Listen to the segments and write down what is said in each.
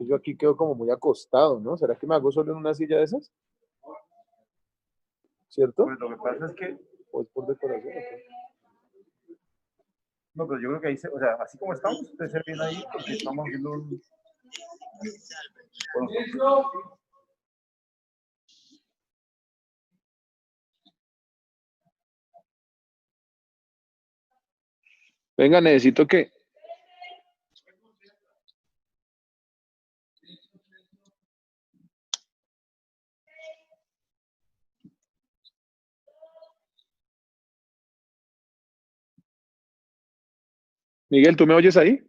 Yo aquí quedo como muy acostado, ¿no? ¿Será que me hago solo en una silla de esas? ¿Cierto? Pues lo que pasa es que... ¿O es por decoración? ¿Okay? No, pero yo creo que ahí, o sea, así como estamos, usted se viene ahí porque estamos haciendo un... Bueno, Venga, necesito que... Miguel, ¿tú me oyes ahí?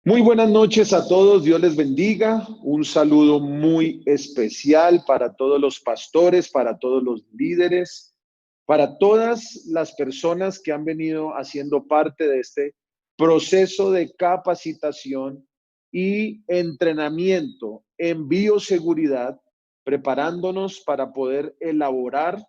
Muy buenas noches a todos, Dios les bendiga. Un saludo muy especial para todos los pastores, para todos los líderes, para todas las personas que han venido haciendo parte de este proceso de capacitación y entrenamiento en bioseguridad, preparándonos para poder elaborar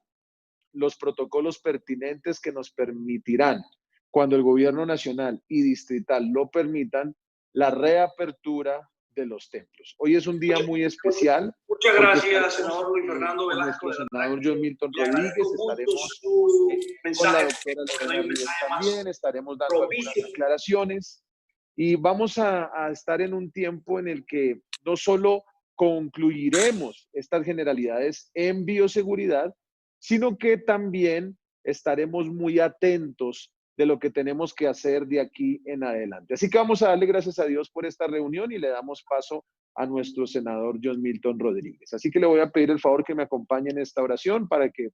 los protocolos pertinentes que nos permitirán, cuando el gobierno nacional y distrital lo permitan, la reapertura de los templos. Hoy es un día muy especial. Muchas gracias, senador Luis Fernando Velasco. Nuestro senador John Milton Rodríguez, estaremos con la doctora Lorena Ríos también, estaremos dando algunas aclaraciones y vamos a estar en un tiempo en el que no solo concluiremos estas generalidades en bioseguridad, sino que también estaremos muy atentos de lo que tenemos que hacer de aquí en adelante. Así que vamos a darle gracias a Dios por esta reunión y le damos paso a nuestro senador John Milton Rodríguez. Así que le voy a pedir el favor que me acompañe en esta oración para que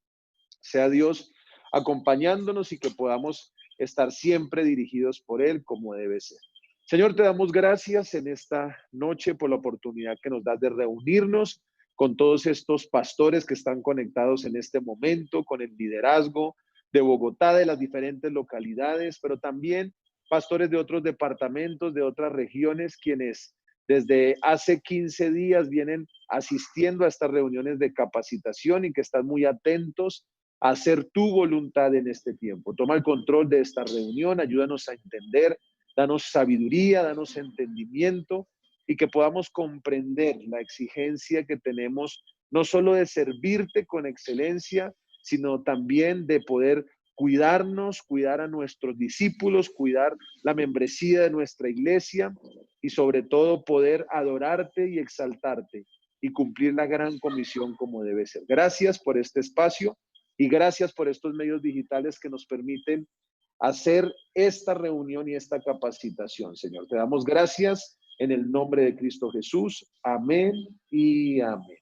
sea Dios acompañándonos y que podamos estar siempre dirigidos por Él como debe ser. Señor, te damos gracias en esta noche por la oportunidad que nos das de reunirnos con todos estos pastores que están conectados en este momento, con el liderazgo de Bogotá, de las diferentes localidades, pero también pastores de otros departamentos, de otras regiones, quienes desde hace 15 días vienen asistiendo a estas reuniones de capacitación y que están muy atentos a hacer tu voluntad en este tiempo. Toma el control de esta reunión, ayúdanos a entender, danos sabiduría, danos entendimiento y que podamos comprender la exigencia que tenemos, no solo de servirte con excelencia, sino también de poder cuidarnos, cuidar a nuestros discípulos, cuidar la membresía de nuestra iglesia y sobre todo poder adorarte y exaltarte y cumplir la gran comisión como debe ser. Gracias por este espacio y gracias por estos medios digitales que nos permiten hacer esta reunión y esta capacitación, Señor. Te damos gracias en el nombre de Cristo Jesús. Amén y amén.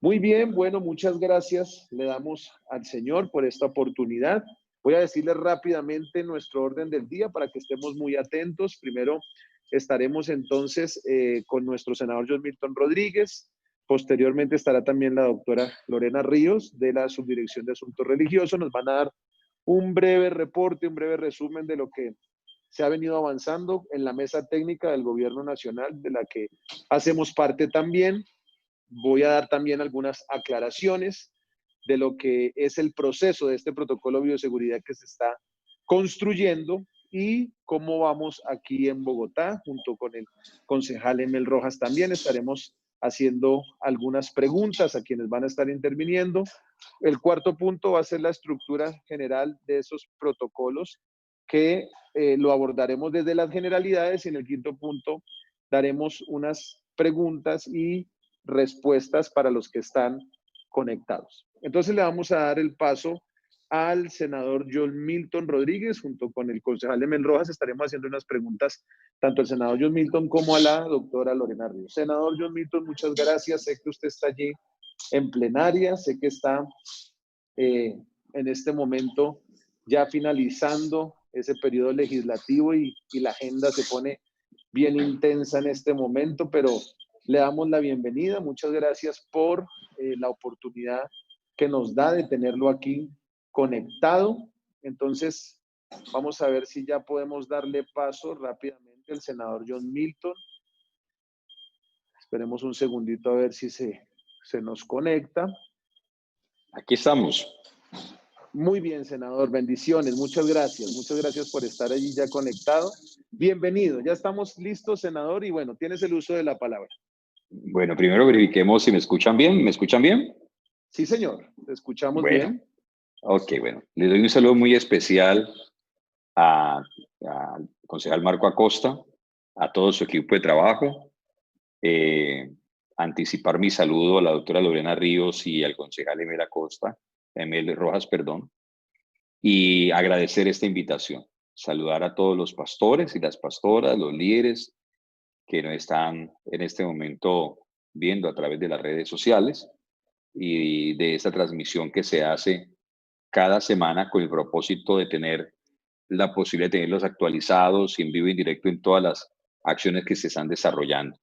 Muy bien, bueno, muchas gracias le damos al Señor por esta oportunidad. Voy a decirle rápidamente nuestro orden del día para que estemos muy atentos. Primero estaremos entonces con nuestro senador John Milton Rodríguez. Posteriormente estará también la doctora Lorena Ríos de la Subdirección de Asuntos Religiosos. Nos van a dar un breve reporte, un breve resumen de lo que se ha venido avanzando en la mesa técnica del Gobierno Nacional, de la que hacemos parte también. Voy a dar también algunas aclaraciones de lo que es el proceso de este protocolo de bioseguridad que se está construyendo y cómo vamos aquí en Bogotá, junto con el concejal Emel Rojas también estaremos haciendo algunas preguntas a quienes van a estar interviniendo. El cuarto punto va a ser la estructura general de esos protocolos que lo abordaremos desde las generalidades y en el quinto punto daremos unas preguntas y respuestas para los que están conectados. Entonces le vamos a dar el paso al senador John Milton Rodríguez, junto con el concejal Emel Rojas, estaremos haciendo unas preguntas tanto al senador John Milton como a la doctora Lorena Ríos. Senador John Milton, muchas gracias. Sé que usted está allí en plenaria, sé que está en este momento ya finalizando ese periodo legislativo y la agenda se pone bien intensa en este momento, pero le damos la bienvenida. Muchas gracias por la oportunidad que nos da de tenerlo aquí conectado. Entonces, vamos a ver si ya podemos darle paso rápidamente al senador John Milton. Esperemos un segundito a ver si se nos conecta. Aquí estamos. Muy bien, senador. Bendiciones. Muchas gracias. Muchas gracias por estar allí ya conectado. Bienvenido. Ya estamos listos, senador. Y bueno, tienes el uso de la palabra. Bueno, primero verifiquemos si me escuchan bien. ¿Me escuchan bien? Sí, señor. Te escuchamos bien. Ok, bueno. Le doy un saludo muy especial al concejal Marco Acosta, a todo su equipo de trabajo. Anticipar mi saludo a la doctora Lorena Ríos y al concejal Emel Rojas, y agradecer esta invitación. Saludar a todos los pastores y las pastoras, los líderes que nos están en este momento viendo a través de las redes sociales y de esta transmisión que se hace cada semana con el propósito de tener la posibilidad de tenerlos actualizados y en vivo y en directo en todas las acciones que se están desarrollando.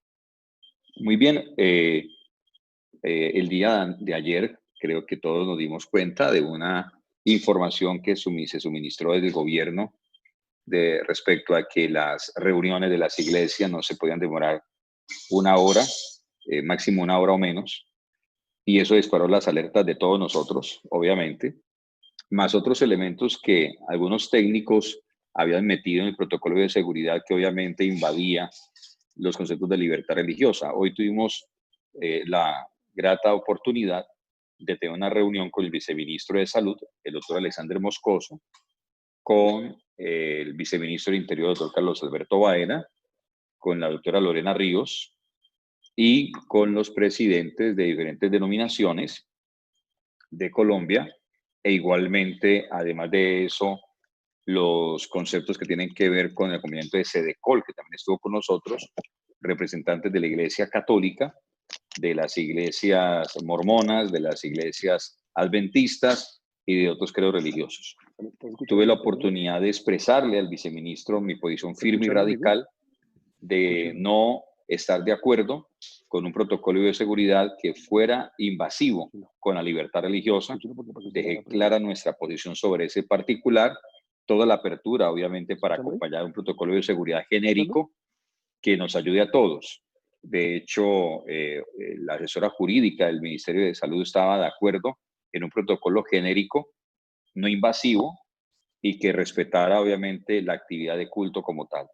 Muy bien, el día de ayer creo que todos nos dimos cuenta de una información que se suministró desde el gobierno respecto a que las reuniones de las iglesias no se podían demorar una hora, máximo una hora o menos, y eso disparó las alertas de todos nosotros, obviamente, más otros elementos que algunos técnicos habían metido en el protocolo de seguridad que obviamente invadía los conceptos de libertad religiosa. Hoy tuvimos la grata oportunidad de tener una reunión con el viceministro de Salud, el doctor Alexander Moscoso, con el viceministro del Interior, el doctor Carlos Alberto Baena, con la doctora Lorena Ríos y con los presidentes de diferentes denominaciones de Colombia, e igualmente, además de eso, los conceptos que tienen que ver con el acompañamiento de Sedecol, que también estuvo con nosotros, representantes de la Iglesia Católica, de las iglesias mormonas, de las iglesias adventistas y de otros credos religiosos. Tuve la oportunidad de expresarle al viceministro mi posición firme y radical de no estar de acuerdo con un protocolo de seguridad que fuera invasivo con la libertad religiosa. Dejé clara nuestra posición sobre ese particular, toda la apertura, obviamente, para acompañar un protocolo de seguridad genérico que nos ayude a todos. De hecho, la asesora jurídica del Ministerio de Salud estaba de acuerdo en un protocolo genérico, no invasivo, y que respetara, obviamente, la actividad de culto como tal.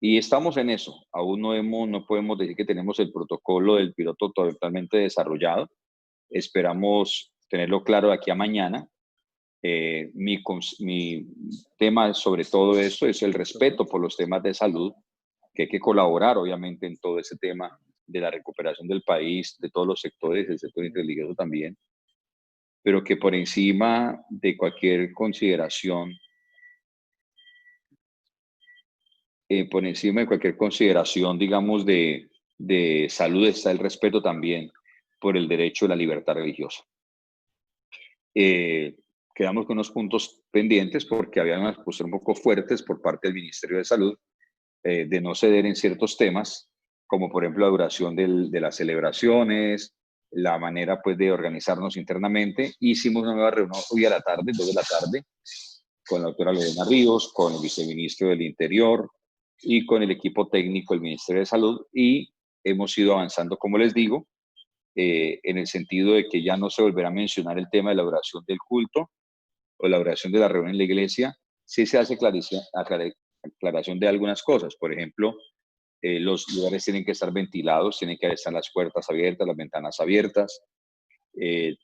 Y estamos en eso. Aún no podemos decir que tenemos el protocolo del piloto totalmente desarrollado. Esperamos tenerlo claro de aquí a mañana. Mi tema sobre todo esto es el respeto por los temas de salud, que hay que colaborar obviamente en todo ese tema de la recuperación del país, de todos los sectores, el sector religioso también, pero que por encima de cualquier consideración, digamos, de salud está el respeto también por el derecho a la libertad religiosa. Quedamos con unos puntos pendientes porque había unas posturas un poco fuertes por parte del Ministerio de Salud de no ceder en ciertos temas, como por ejemplo la duración de las celebraciones, la manera pues de organizarnos internamente. Hicimos una nueva reunión hoy a la tarde, 2 de la tarde, con la doctora Lorena Ríos, con el viceministro del Interior y con el equipo técnico del Ministerio de Salud, y hemos ido avanzando, como les digo, en el sentido de que ya no se volverá a mencionar el tema de la oración del culto o la oración de la reunión en la iglesia. Sí se hace aclaración de algunas cosas. Por ejemplo, los lugares tienen que estar ventilados, tienen que estar las puertas abiertas, las ventanas abiertas,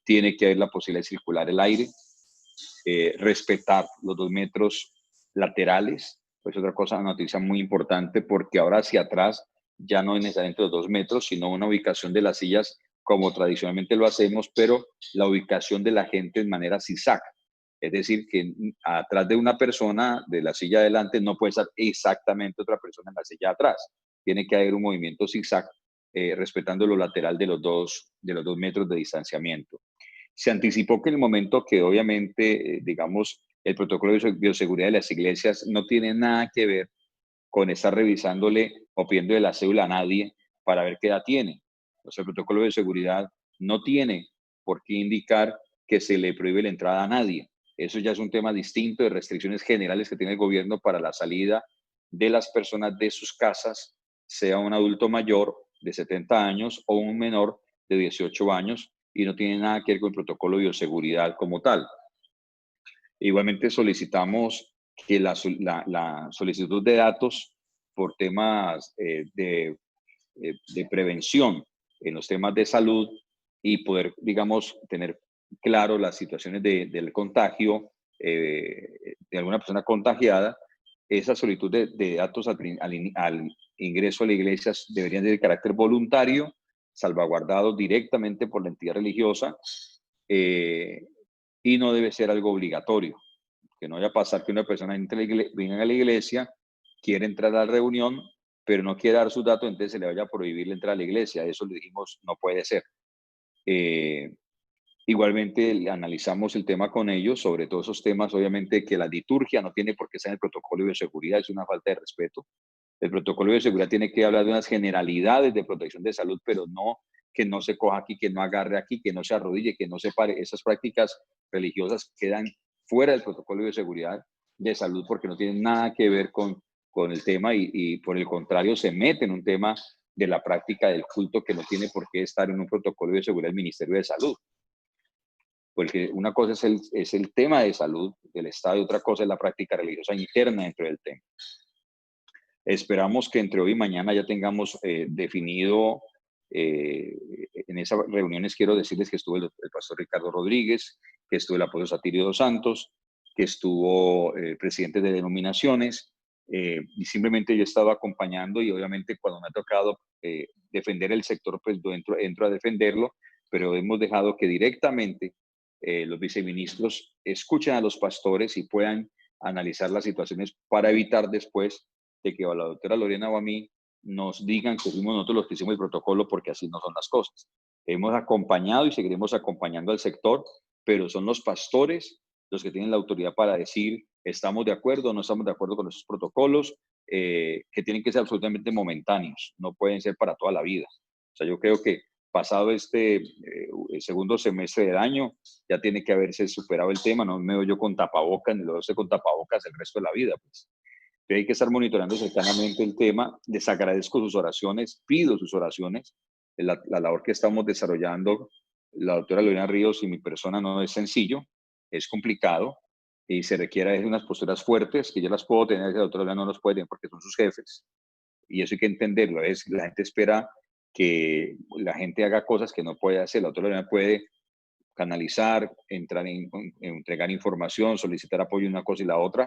tiene que haber la posibilidad de circular el aire, respetar los 2 metros laterales. Pues otra cosa, una noticia muy importante, porque ahora hacia atrás ya no es necesariamente los 2 metros, sino una ubicación de las sillas como tradicionalmente lo hacemos, pero la ubicación de la gente en manera zigzag. Es decir, que atrás de una persona de la silla adelante no puede estar exactamente otra persona en la silla atrás. Tiene que haber un movimiento zigzag, respetando lo lateral de los 2 metros de distanciamiento. Se anticipó que en el momento que obviamente, digamos, el protocolo de bioseguridad de las iglesias no tiene nada que ver con estar revisándole o pidiéndole la cédula a nadie para ver qué edad tiene. O sea, el protocolo de seguridad no tiene por qué indicar que se le prohíbe la entrada a nadie. Eso ya es un tema distinto de restricciones generales que tiene el gobierno para la salida de las personas de sus casas, sea un adulto mayor de 70 años o un menor de 18 años, y no tiene nada que ver con el protocolo de bioseguridad como tal. Igualmente solicitamos que la solicitud de datos por temas de prevención en los temas de salud y poder, digamos, tener claro las situaciones del contagio de alguna persona contagiada, esa solicitud de datos al ingreso a la iglesia deberían ser de carácter voluntario, salvaguardados directamente por la entidad religiosa, y no debe ser algo obligatorio. Que no vaya a pasar que una persona venga a la iglesia, quiere entrar a la reunión, pero no quiere dar sus datos, entonces se le vaya a prohibir la entrada a la iglesia. Eso le dijimos, no puede ser. Igualmente analizamos el tema con ellos, sobre todos esos temas, obviamente que la liturgia no tiene por qué estar en el protocolo de bioseguridad, es una falta de respeto. El protocolo de bioseguridad tiene que hablar de unas generalidades de protección de salud, pero no que no se coja aquí, que no agarre aquí, que no se arrodille, que no se pare. Esas prácticas religiosas quedan fuera del protocolo de bioseguridad de salud porque no tienen nada que ver con el tema y por el contrario se mete en un tema de la práctica del culto que no tiene por qué estar en un protocolo de seguridad del Ministerio de Salud. Porque una cosa es el tema de salud del Estado y otra cosa es la práctica religiosa interna dentro del tema. Esperamos que entre hoy y mañana ya tengamos definido, en esas reuniones quiero decirles que estuvo el pastor Ricardo Rodríguez, que estuvo el apóstol Satirio dos Santos, que estuvo el presidente de denominaciones, y simplemente yo he estado acompañando y obviamente cuando me ha tocado defender el sector, pues entro a defenderlo, pero hemos dejado que directamente los viceministros escuchen a los pastores y puedan analizar las situaciones para evitar después de que a la doctora Lorena o a mí nos digan que fuimos nosotros los que hicimos el protocolo, porque así no son las cosas. Hemos acompañado y seguiremos acompañando al sector, pero son los pastores los que tienen la autoridad para decir estamos de acuerdo o no estamos de acuerdo con esos protocolos, que tienen que ser absolutamente momentáneos, no pueden ser para toda la vida. O sea, yo creo que pasado el segundo semestre del año, ya tiene que haberse superado el tema, no me veo yo con tapabocas, ni lo veo con tapabocas el resto de la vida, pues. Pero hay que estar monitoreando cercanamente el tema. Les agradezco sus oraciones, pido sus oraciones. La labor que estamos desarrollando, la doctora Lorena Ríos y mi persona, no es sencillo, es complicado y se requiere de unas posturas fuertes que yo las puedo tener, que la doctora Lorena no las puede tener porque son sus jefes. Y eso hay que entenderlo. La gente espera que la gente haga cosas que no puede hacer. La doctora Lorena puede canalizar, entregar información, solicitar apoyo en una cosa y la otra,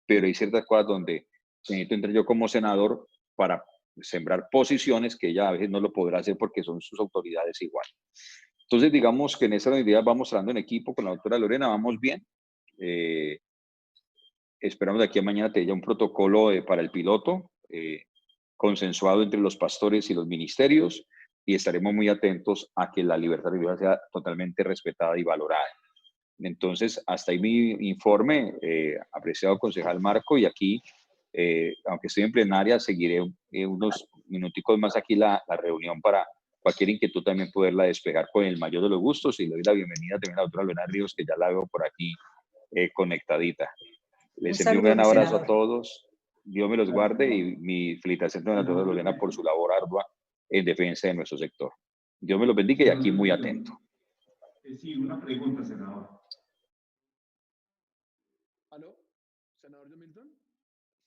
pero hay ciertas cosas donde necesito entrar yo como senador para sembrar posiciones que ella a veces no lo podrá hacer porque son sus autoridades igual. Entonces, digamos que en esa unidad vamos trabajando en equipo con la doctora Lorena, vamos bien. Esperamos de aquí a mañana tener ya un protocolo para el piloto, consensuado entre los pastores y los ministerios, y estaremos muy atentos a que la libertad religiosa sea totalmente respetada y valorada. Entonces, hasta ahí mi informe, apreciado concejal Marco, y aquí, aunque estoy en plenaria, seguiré unos minuticos más aquí la reunión para cualquier inquietud también poderla despegar con el mayor de los gustos, y le doy la bienvenida también a la doctora Lorena Ríos, que ya la veo por aquí conectadita. Les envío un gran abrazo a todos, Dios me los guarde y mi felicitación a la doctora Lorena por su labor ardua en defensa de nuestro sector. Dios me los bendiga y aquí muy atento. Sí, una pregunta, senador. ¿Aló? ¿Senador Milton?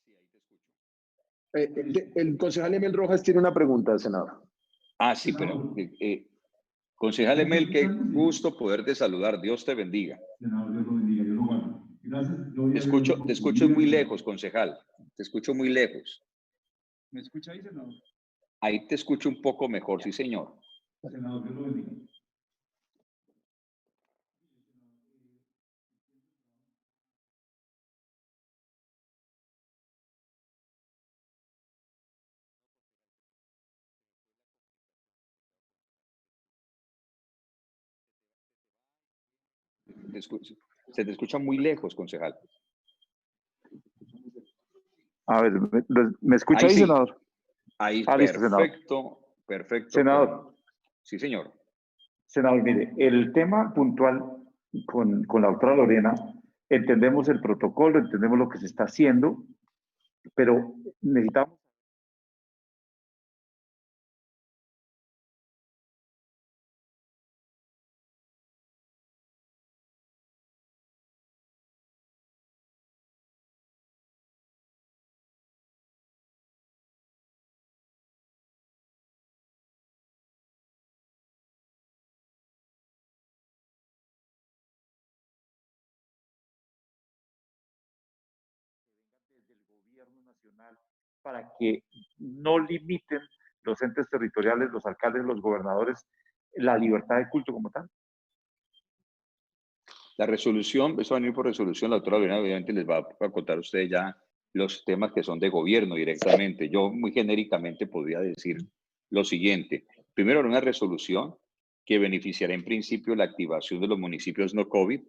Sí, ahí te escucho. El concejal Emel Rojas tiene una pregunta, senador. Ah, sí, pero concejal Emel, qué gusto poderte saludar. Dios te bendiga. Senador, Dios lo bendiga, Dios lo guarde. Gracias. Te escucho muy lejos, concejal. Te escucho muy lejos. ¿Me escucha ahí, senador? Ahí te escucho un poco mejor, sí, señor. Senador, Dios lo bendiga. Se te escucha muy lejos, concejal. A ver, ¿me escucha ahí, sí. senador? Ahí, listo, perfecto, senador. perfecto. Senador. Sí, señor. Senador, mire, el tema puntual con la doctora Lorena, entendemos el protocolo, entendemos lo que se está haciendo, pero necesitamos desde el gobierno nacional para que no limiten los entes territoriales, los alcaldes, los gobernadores, la libertad de culto como tal. La resolución, eso va a venir por resolución, la doctora Lorena obviamente les va a contar a ustedes ya los temas que son de gobierno directamente. Yo muy genéricamente podría decir lo siguiente. Primero, una resolución que beneficiará en principio la activación de los municipios no COVID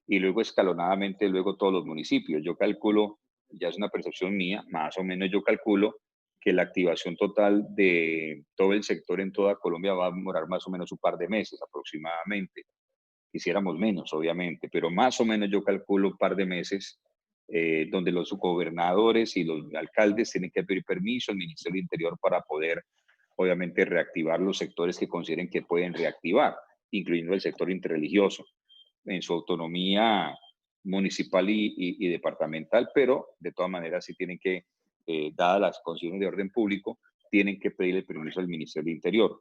y luego escalonadamente luego todos los municipios. Yo calculo, ya es una percepción mía, más o menos yo calculo que la activación total de todo el sector en toda Colombia va a demorar más o menos un par de meses aproximadamente. Quisiéramos menos, obviamente, pero más o menos yo calculo un par de meses donde los gobernadores y los alcaldes tienen que pedir permiso al Ministerio del Interior para poder, obviamente, reactivar los sectores que consideren que pueden reactivar, incluyendo el sector interreligioso, en su autonomía municipal y departamental, pero de todas maneras sí tienen que, dadas las condiciones de orden público, tienen que pedirle permiso al Ministerio del Interior.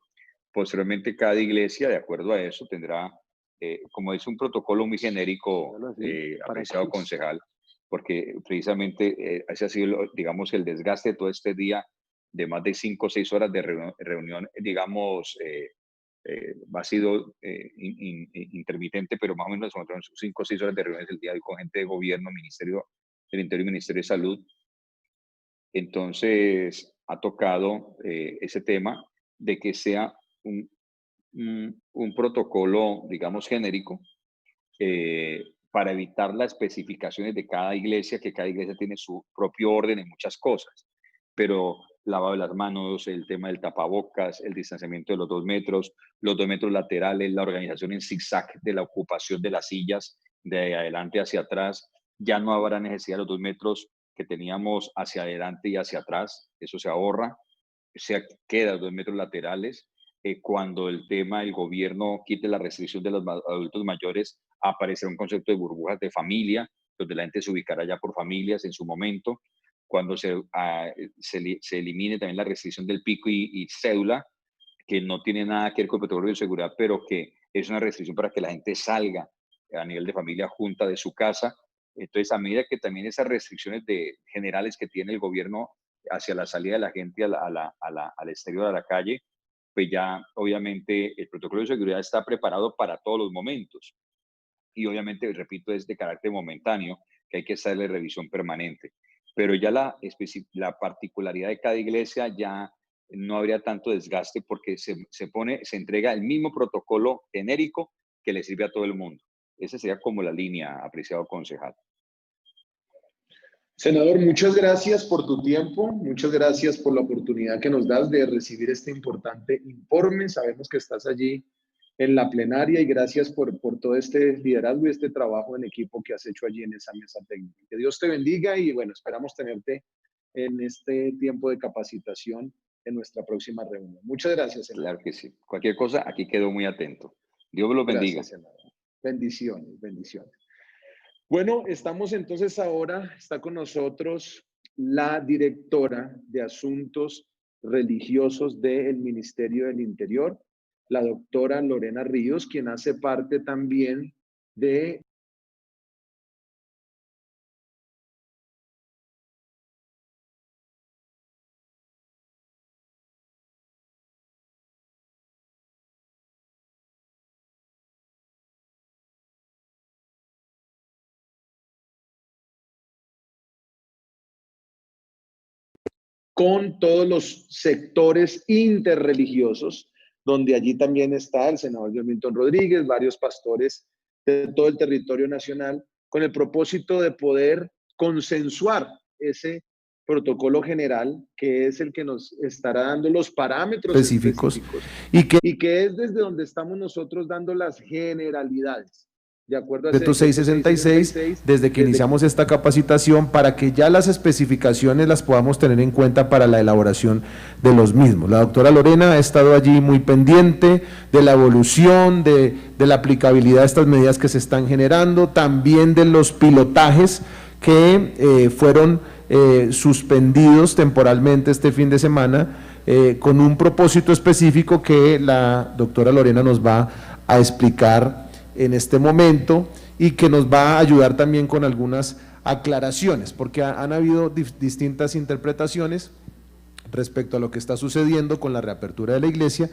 Posteriormente, cada iglesia, de acuerdo a eso, tendrá como es un protocolo muy genérico, apreciado concejal, porque precisamente ese ha sido, digamos, el desgaste de todo este día de más de 5 o 6 horas de reunión, digamos, ha sido intermitente, pero más o menos 5 o 6 horas de reuniones el día de hoy con gente de gobierno, Ministerio del Interior y Ministerio de Salud. Entonces, ha tocado ese tema de que sea un protocolo, digamos, genérico para evitar las especificaciones de cada iglesia, que cada iglesia tiene su propio orden en muchas cosas, pero lavado de las manos, el tema del tapabocas, el distanciamiento de los 2 metros, los 2 metros laterales, la organización en zigzag de la ocupación de las sillas de adelante hacia atrás, ya no habrá necesidad de los 2 metros que teníamos hacia adelante y hacia atrás, eso se ahorra, se queda los 2 metros laterales. Cuando el tema del gobierno quite la restricción de los adultos mayores, aparecerá un concepto de burbujas de familia, donde la gente se ubicará ya por familias en su momento. Cuando se elimine también la restricción del pico y cédula, que no tiene nada que ver con el protocolo de seguridad, pero que es una restricción para que la gente salga a nivel de familia junta de su casa. Entonces, a medida que también esas restricciones generales que tiene el gobierno hacia la salida de la gente al exterior, a la calle, pues ya obviamente el protocolo de seguridad está preparado para todos los momentos. Y obviamente, repito, es de carácter momentáneo, que hay que hacerle revisión permanente. Pero ya la particularidad de cada iglesia ya no habría tanto desgaste porque se entrega el mismo protocolo genérico que le sirve a todo el mundo. Esa sería como la línea, apreciado concejal. Senador, muchas gracias por tu tiempo, muchas gracias por la oportunidad que nos das de recibir este importante informe. Sabemos que estás allí en la plenaria y gracias por todo este liderazgo y este trabajo en equipo que has hecho allí en esa mesa técnica. Que Dios te bendiga y bueno, esperamos tenerte en este tiempo de capacitación en nuestra próxima reunión. Muchas gracias, senador. Claro que sí. Cualquier cosa, aquí quedo muy atento. Dios los bendiga. Gracias, senador. Bendiciones, bendiciones. Bueno, estamos entonces ahora, está con nosotros la directora de Asuntos Religiosos del Ministerio del Interior, la doctora Lorena Ríos, quien hace parte también de con todos los sectores interreligiosos, donde allí también está el senador Milton Rodríguez, varios pastores de todo el territorio nacional, con el propósito de poder consensuar ese protocolo general, que es el que nos estará dando los parámetros específicos y que es desde donde estamos nosotros dando las generalidades. De acuerdo a decreto 666, desde que iniciamos esta capacitación, para que ya las especificaciones las podamos tener en cuenta para la elaboración de los mismos. La doctora Lorena ha estado allí muy pendiente de la evolución, de la aplicabilidad de estas medidas que se están generando, también de los pilotajes que fueron suspendidos temporalmente este fin de semana, con un propósito específico que la doctora Lorena nos va a explicar en este momento y que nos va a ayudar también con algunas aclaraciones, porque han habido distintas interpretaciones respecto a lo que está sucediendo con la reapertura de la iglesia,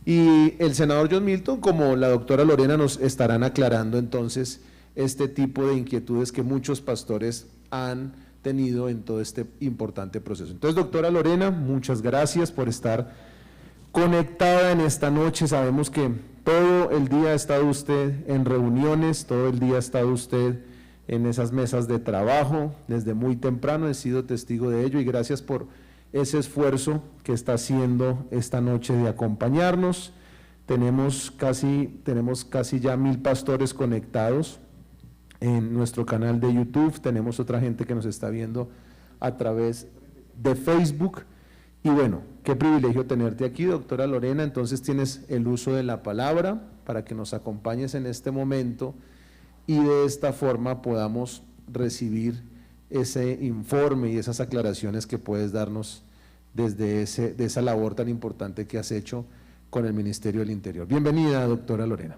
y el senador John Milton, como la doctora Lorena, nos estarán aclarando entonces este tipo de inquietudes que muchos pastores han tenido en todo este importante proceso. Entonces, doctora Lorena, muchas gracias por estar conectada en esta noche. Sabemos que todo el día ha estado usted en reuniones, todo el día ha estado usted en esas mesas de trabajo, desde muy temprano he sido testigo de ello, y gracias por ese esfuerzo que está haciendo esta noche de acompañarnos. Tenemos casi ya 1000 pastores conectados en nuestro canal de YouTube, tenemos otra gente que nos está viendo a través de Facebook. Y bueno, qué privilegio tenerte aquí, doctora Lorena. Entonces tienes el uso de la palabra para que nos acompañes en este momento y de esta forma podamos recibir ese informe y esas aclaraciones que puedes darnos desde esa labor tan importante que has hecho con el Ministerio del Interior. Bienvenida, doctora Lorena.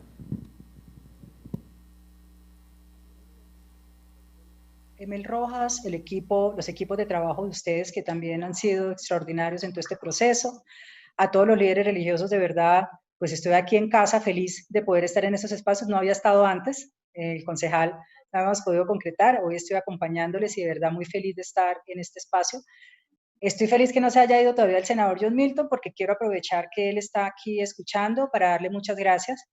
Emel Rojas, los equipos de trabajo de ustedes que también han sido extraordinarios en todo este proceso, a todos los líderes religiosos, de verdad, pues estoy aquí en casa feliz de poder estar en esos espacios. No había estado antes, el concejal no habíamos podido concretar, hoy estoy acompañándoles y de verdad muy feliz de estar en este espacio. Estoy feliz que no se haya ido todavía el senador John Milton, porque quiero aprovechar que él está aquí escuchando para darle muchas gracias.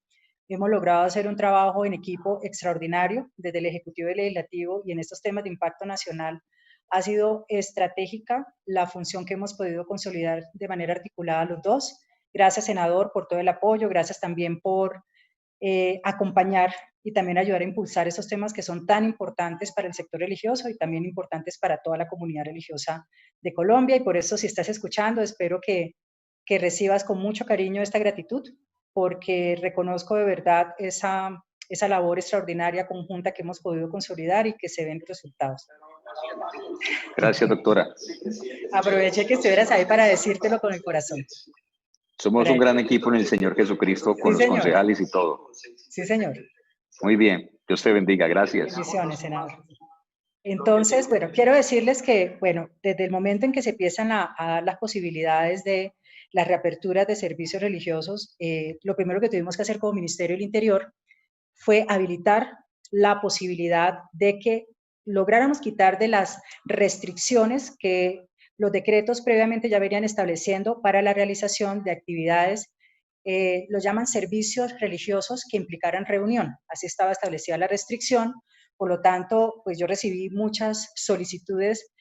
Hemos logrado hacer un trabajo en equipo extraordinario desde el Ejecutivo y el Legislativo, y en estos temas de impacto nacional ha sido estratégica la función que hemos podido consolidar de manera articulada los dos. Gracias, senador, por todo el apoyo, gracias también por acompañar y también ayudar a impulsar estos temas que son tan importantes para el sector religioso y también importantes para toda la comunidad religiosa de Colombia. Y por eso, si estás escuchando, espero que recibas con mucho cariño esta gratitud, porque reconozco de verdad esa labor extraordinaria conjunta que hemos podido consolidar y que se ven resultados. Gracias, doctora. Aproveché que estuvieras ahí para decírtelo con el corazón. Somos un gran equipo en el Señor Jesucristo, con los concejales y todo. Sí, señor. Muy bien. Dios te bendiga. Gracias. Bendiciones, senador. Entonces, bueno, quiero decirles que, bueno, desde el momento en que se empiezan a dar las posibilidades de las reaperturas de servicios religiosos, lo primero que tuvimos que hacer como Ministerio del Interior fue habilitar la posibilidad de que lográramos quitar de las restricciones que los decretos previamente ya venían estableciendo para la realización de actividades, los llaman servicios religiosos que implicaran reunión. Así estaba establecida la restricción. Por lo tanto, pues yo recibí muchas solicitudes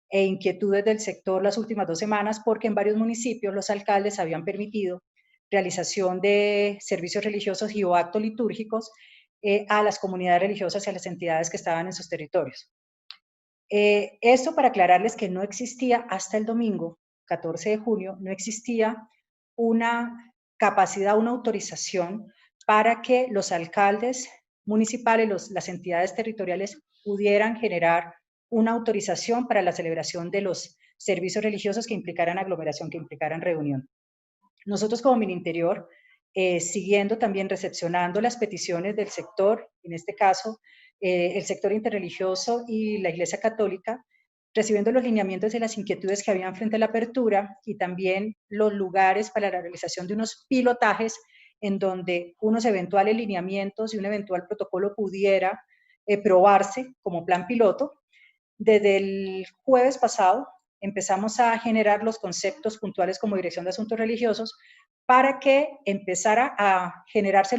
e inquietudes del sector las últimas 2 semanas, porque en varios municipios los alcaldes habían permitido realización de servicios religiosos y o actos litúrgicos a las comunidades religiosas y a las entidades que estaban en sus territorios. Esto para aclararles que no existía hasta el domingo, 14 de junio, no existía una capacidad, una autorización para que los alcaldes municipales, las entidades territoriales pudieran generar una autorización para la celebración de los servicios religiosos que implicaran aglomeración, que implicaran reunión. Nosotros como Mininterior, siguiendo también recepcionando las peticiones del sector, en este caso el sector interreligioso y la Iglesia Católica, recibiendo los lineamientos y las inquietudes que habían frente a la apertura y también los lugares para la realización de unos pilotajes en donde unos eventuales lineamientos y un eventual protocolo pudiera probarse como plan piloto. Desde el jueves pasado empezamos a generar los conceptos puntuales como Dirección de Asuntos Religiosos para que empezara a generarse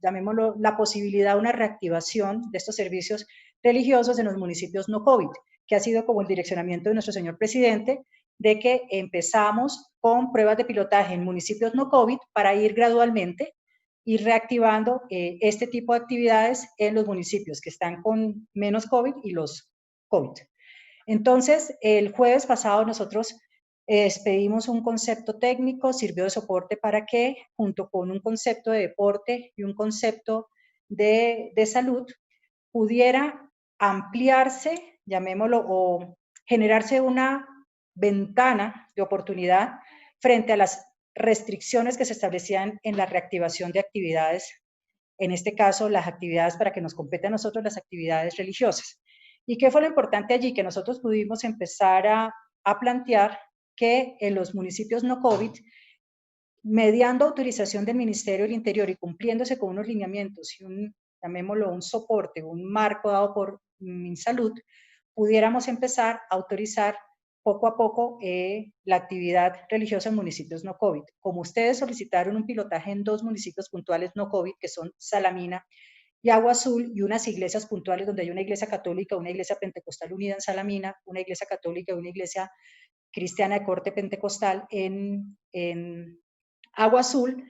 llamémoslo, la posibilidad de una reactivación de estos servicios religiosos en los municipios no COVID, que ha sido como el direccionamiento de nuestro señor presidente, de que empezamos con pruebas de pilotaje en municipios no COVID para ir gradualmente y reactivando este tipo de actividades en los municipios que están con menos COVID y los COVID. Entonces, el jueves pasado nosotros expedimos un concepto técnico, sirvió de soporte para que, junto con un concepto de deporte y un concepto de salud, pudiera ampliarse, llamémoslo, o generarse una ventana de oportunidad frente a las restricciones que se establecían en la reactivación de actividades, en este caso las actividades para que nos compete a nosotros, las actividades religiosas. ¿Y qué fue lo importante allí? Que nosotros pudimos empezar a plantear que en los municipios no COVID, mediando autorización del Ministerio del Interior y cumpliéndose con unos lineamientos y llamémoslo un soporte, un marco dado por MinSalud, pudiéramos empezar a autorizar poco a poco la actividad religiosa en municipios no COVID. Como ustedes solicitaron un pilotaje en 2 municipios puntuales no COVID, que son Salamina y Agua Azul, y unas iglesias puntuales donde hay una iglesia católica, una iglesia pentecostal unida en Salamina, una iglesia católica y una iglesia cristiana de corte pentecostal en Agua Azul,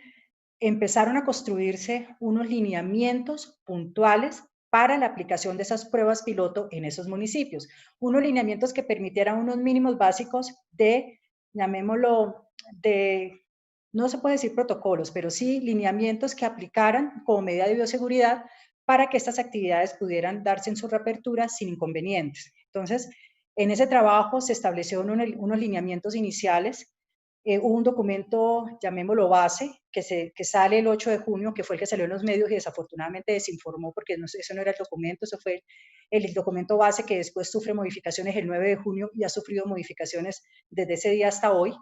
empezaron a construirse unos lineamientos puntuales para la aplicación de esas pruebas piloto en esos municipios. Unos lineamientos que permitieran unos mínimos básicos de, llamémoslo, no se puede decir protocolos, pero sí lineamientos que aplicaran como medida de bioseguridad para que estas actividades pudieran darse en su reapertura sin inconvenientes. Entonces, en ese trabajo se establecieron unos lineamientos iniciales. Hubo un documento, llamémoslo base, que sale el 8 de junio, que fue el que salió en los medios y desafortunadamente desinformó porque eso no era el documento, eso fue el documento base que después sufre modificaciones el 9 de junio y ha sufrido modificaciones desde ese día hasta hoy.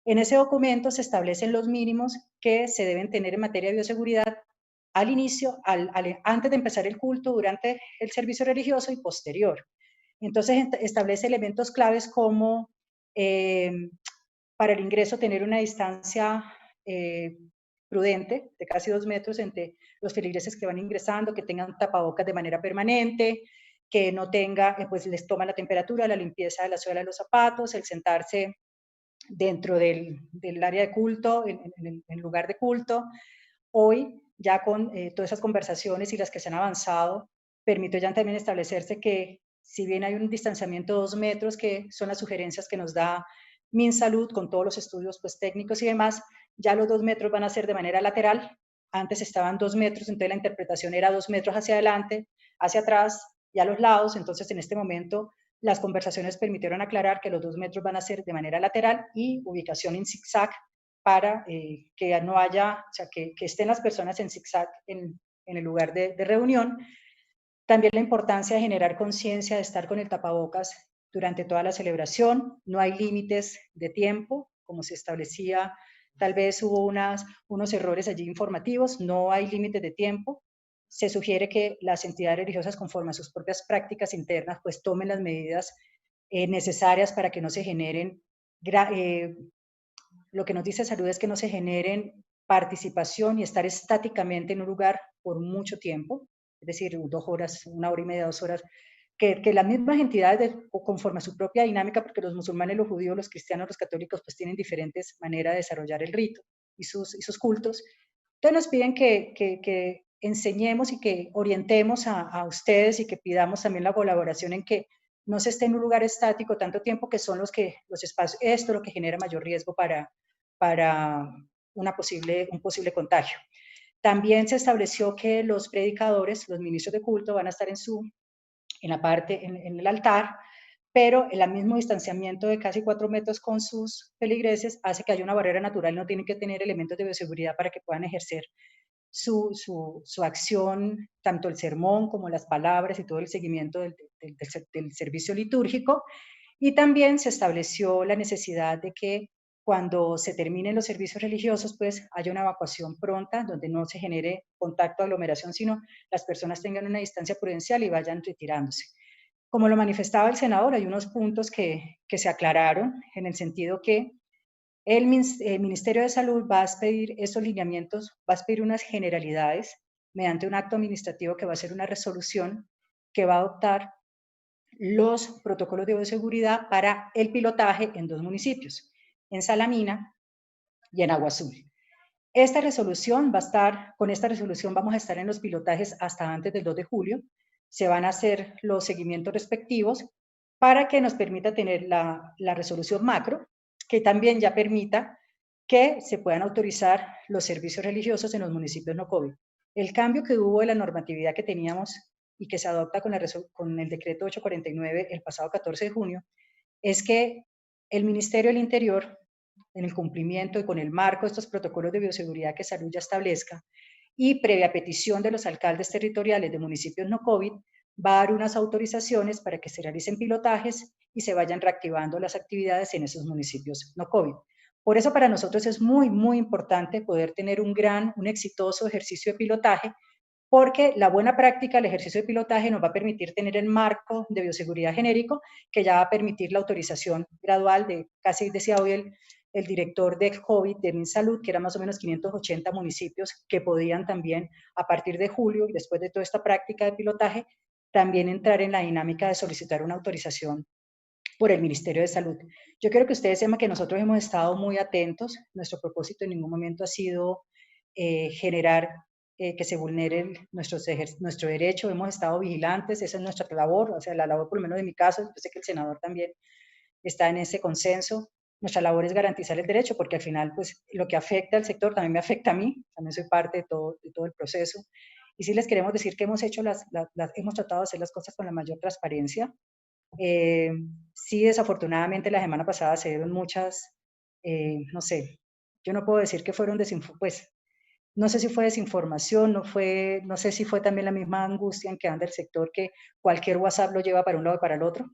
En ese documento se establecen los mínimos que se deben tener en materia de bioseguridad al inicio, antes de empezar el culto, durante el servicio religioso y posterior. Entonces establece elementos claves como para el ingreso tener una distancia prudente de casi 2 metros entre los feligreses que van ingresando, que tengan tapabocas de manera permanente, que no tenga, pues les toma la temperatura, la limpieza de la suela de los zapatos, el sentarse dentro del área de culto, en el lugar de culto. Hoy, ya con todas esas conversaciones y las que se han avanzado, permitió ya también establecerse que si bien hay un distanciamiento de 2 metros, que son las sugerencias que nos da MinSalud con todos los estudios pues, técnicos y demás, ya los 2 metros van a ser de manera lateral. Antes estaban 2 metros, entonces la interpretación era 2 metros hacia adelante, hacia atrás y a los lados. Entonces, en este momento, las conversaciones permitieron aclarar que los 2 metros van a ser de manera lateral y ubicación en zigzag para que no haya, o sea, que estén las personas en zigzag en el lugar de reunión. También la importancia de generar conciencia de estar con el tapabocas durante toda la celebración. No hay límites de tiempo, como se establecía, tal vez hubo unos errores allí informativos, no hay límites de tiempo. Se sugiere que las entidades religiosas, conforme a sus propias prácticas internas, pues tomen las medidas necesarias para que no se generen, lo que nos dice salud es que no se generen participación y estar estáticamente en un lugar por mucho tiempo, es decir, 2 horas, 1 hora y media, 2 horas, que las mismas entidades, conforme a su propia dinámica, porque los musulmanes, los judíos, los cristianos, los católicos, pues tienen diferentes maneras de desarrollar el rito y sus cultos. Entonces nos piden que enseñemos y que orientemos a ustedes y que pidamos también la colaboración en que no se esté en un lugar estático tanto tiempo, que son los espacios, esto es lo que genera mayor riesgo para un posible contagio. También se estableció que los predicadores, los ministros de culto, van a estar en el altar, pero el mismo distanciamiento de casi 4 metros con sus feligreses hace que haya una barrera natural, no tienen que tener elementos de bioseguridad para que puedan ejercer su acción, tanto el sermón como las palabras y todo el seguimiento del servicio litúrgico. Y también se estableció la necesidad de que cuando se terminen los servicios religiosos, pues haya una evacuación pronta, donde no se genere contacto, aglomeración, sino las personas tengan una distancia prudencial y vayan retirándose. Como lo manifestaba el senador, hay unos puntos que se aclararon en el sentido que el Ministerio de Salud va a expedir esos lineamientos, va a expedir unas generalidades mediante un acto administrativo que va a ser una resolución que va a adoptar los protocolos de bioseguridad para el pilotaje en 2 municipios, en Salamina y en Agua Azul. Esta resolución con esta resolución vamos a estar en los pilotajes hasta antes del 2 de julio. Se van a hacer los seguimientos respectivos para que nos permita tener la resolución macro, que también ya permita que se puedan autorizar los servicios religiosos en los municipios no COVID. El cambio que hubo de la normatividad que teníamos y que se adopta con el decreto 849 el pasado 14 de junio, es que el Ministerio del Interior, en el cumplimiento y con el marco de estos protocolos de bioseguridad que Salud ya establezca, y previa petición de los alcaldes territoriales de municipios no COVID, va a dar unas autorizaciones para que se realicen pilotajes y se vayan reactivando las actividades en esos municipios no COVID. Por eso para nosotros es muy, muy importante poder tener un exitoso ejercicio de pilotaje, porque la buena práctica del ejercicio de pilotaje nos va a permitir tener el marco de bioseguridad genérico que ya va a permitir la autorización gradual de, casi decía hoy el director de COVID de MinSalud, que eran más o menos 580 municipios que podían también, a partir de julio, y después de toda esta práctica de pilotaje, también entrar en la dinámica de solicitar una autorización por el Ministerio de Salud. Yo quiero que ustedes sepan que nosotros hemos estado muy atentos. Nuestro propósito en ningún momento ha sido generar que se vulnere nuestro derecho. Hemos estado vigilantes, esa es nuestra labor, o sea, la labor por lo menos de mi caso, yo sé que el senador también está en ese consenso. Nuestra labor es garantizar el derecho, porque al final, pues, lo que afecta al sector también me afecta a mí, también soy parte de todo el proceso. Y sí les queremos decir que hemos hemos tratado de hacer las cosas con la mayor transparencia. Sí, desafortunadamente la semana pasada se dieron muchas, no sé, yo no puedo decir que fueron pues, no sé si fue desinformación, no sé si fue también la misma angustia en que anda el sector, que cualquier WhatsApp lo lleva para un lado y para el otro,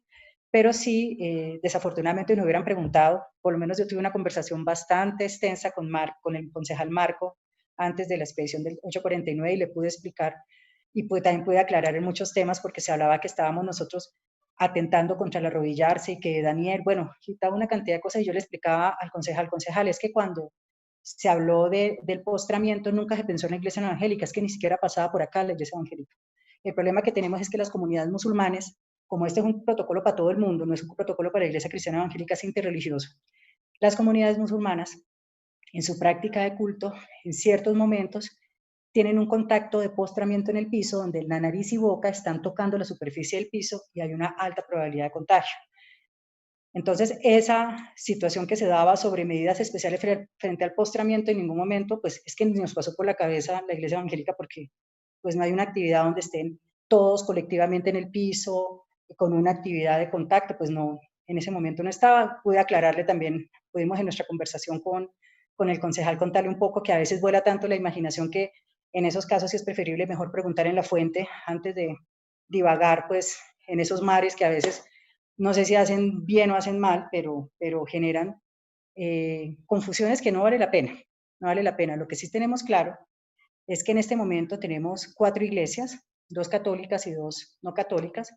pero sí, desafortunadamente nos hubieran preguntado, por lo menos yo tuve una conversación bastante extensa con el concejal Marco antes de la expedición del 849 y le pude explicar y también pude aclarar en muchos temas porque se hablaba que estábamos nosotros atentando contra el arrodillarse y que Daniel, bueno, quitaba una cantidad de cosas y yo le explicaba al concejal, es que cuando se habló del postramiento nunca se pensó en la iglesia evangélica, es que ni siquiera pasaba por acá la iglesia evangélica. El problema que tenemos es que las comunidades musulmanes, como este es un protocolo para todo el mundo, no es un protocolo para la iglesia cristiana evangélica, es interreligioso, las comunidades musulmanas en su práctica de culto, en ciertos momentos, tienen un contacto de postramiento en el piso donde la nariz y boca están tocando la superficie del piso y hay una alta probabilidad de contagio. Entonces, esa situación que se daba sobre medidas especiales frente al postramiento en ningún momento, pues es que nos pasó por la cabeza la iglesia evangélica porque pues no hay una actividad donde estén todos colectivamente en el piso con una actividad de contacto, pues no, en ese momento no estaba. Pude aclararle también, pudimos en nuestra conversación con el concejal contarle un poco que a veces vuela tanto la imaginación que en esos casos sí es preferible mejor preguntar en la fuente antes de divagar pues en esos mares que a veces no sé si hacen bien o hacen mal, pero generan confusiones que no vale la pena, no vale la pena. Lo que sí tenemos claro es que en este momento tenemos 4 iglesias, 2 católicas y 2 no católicas,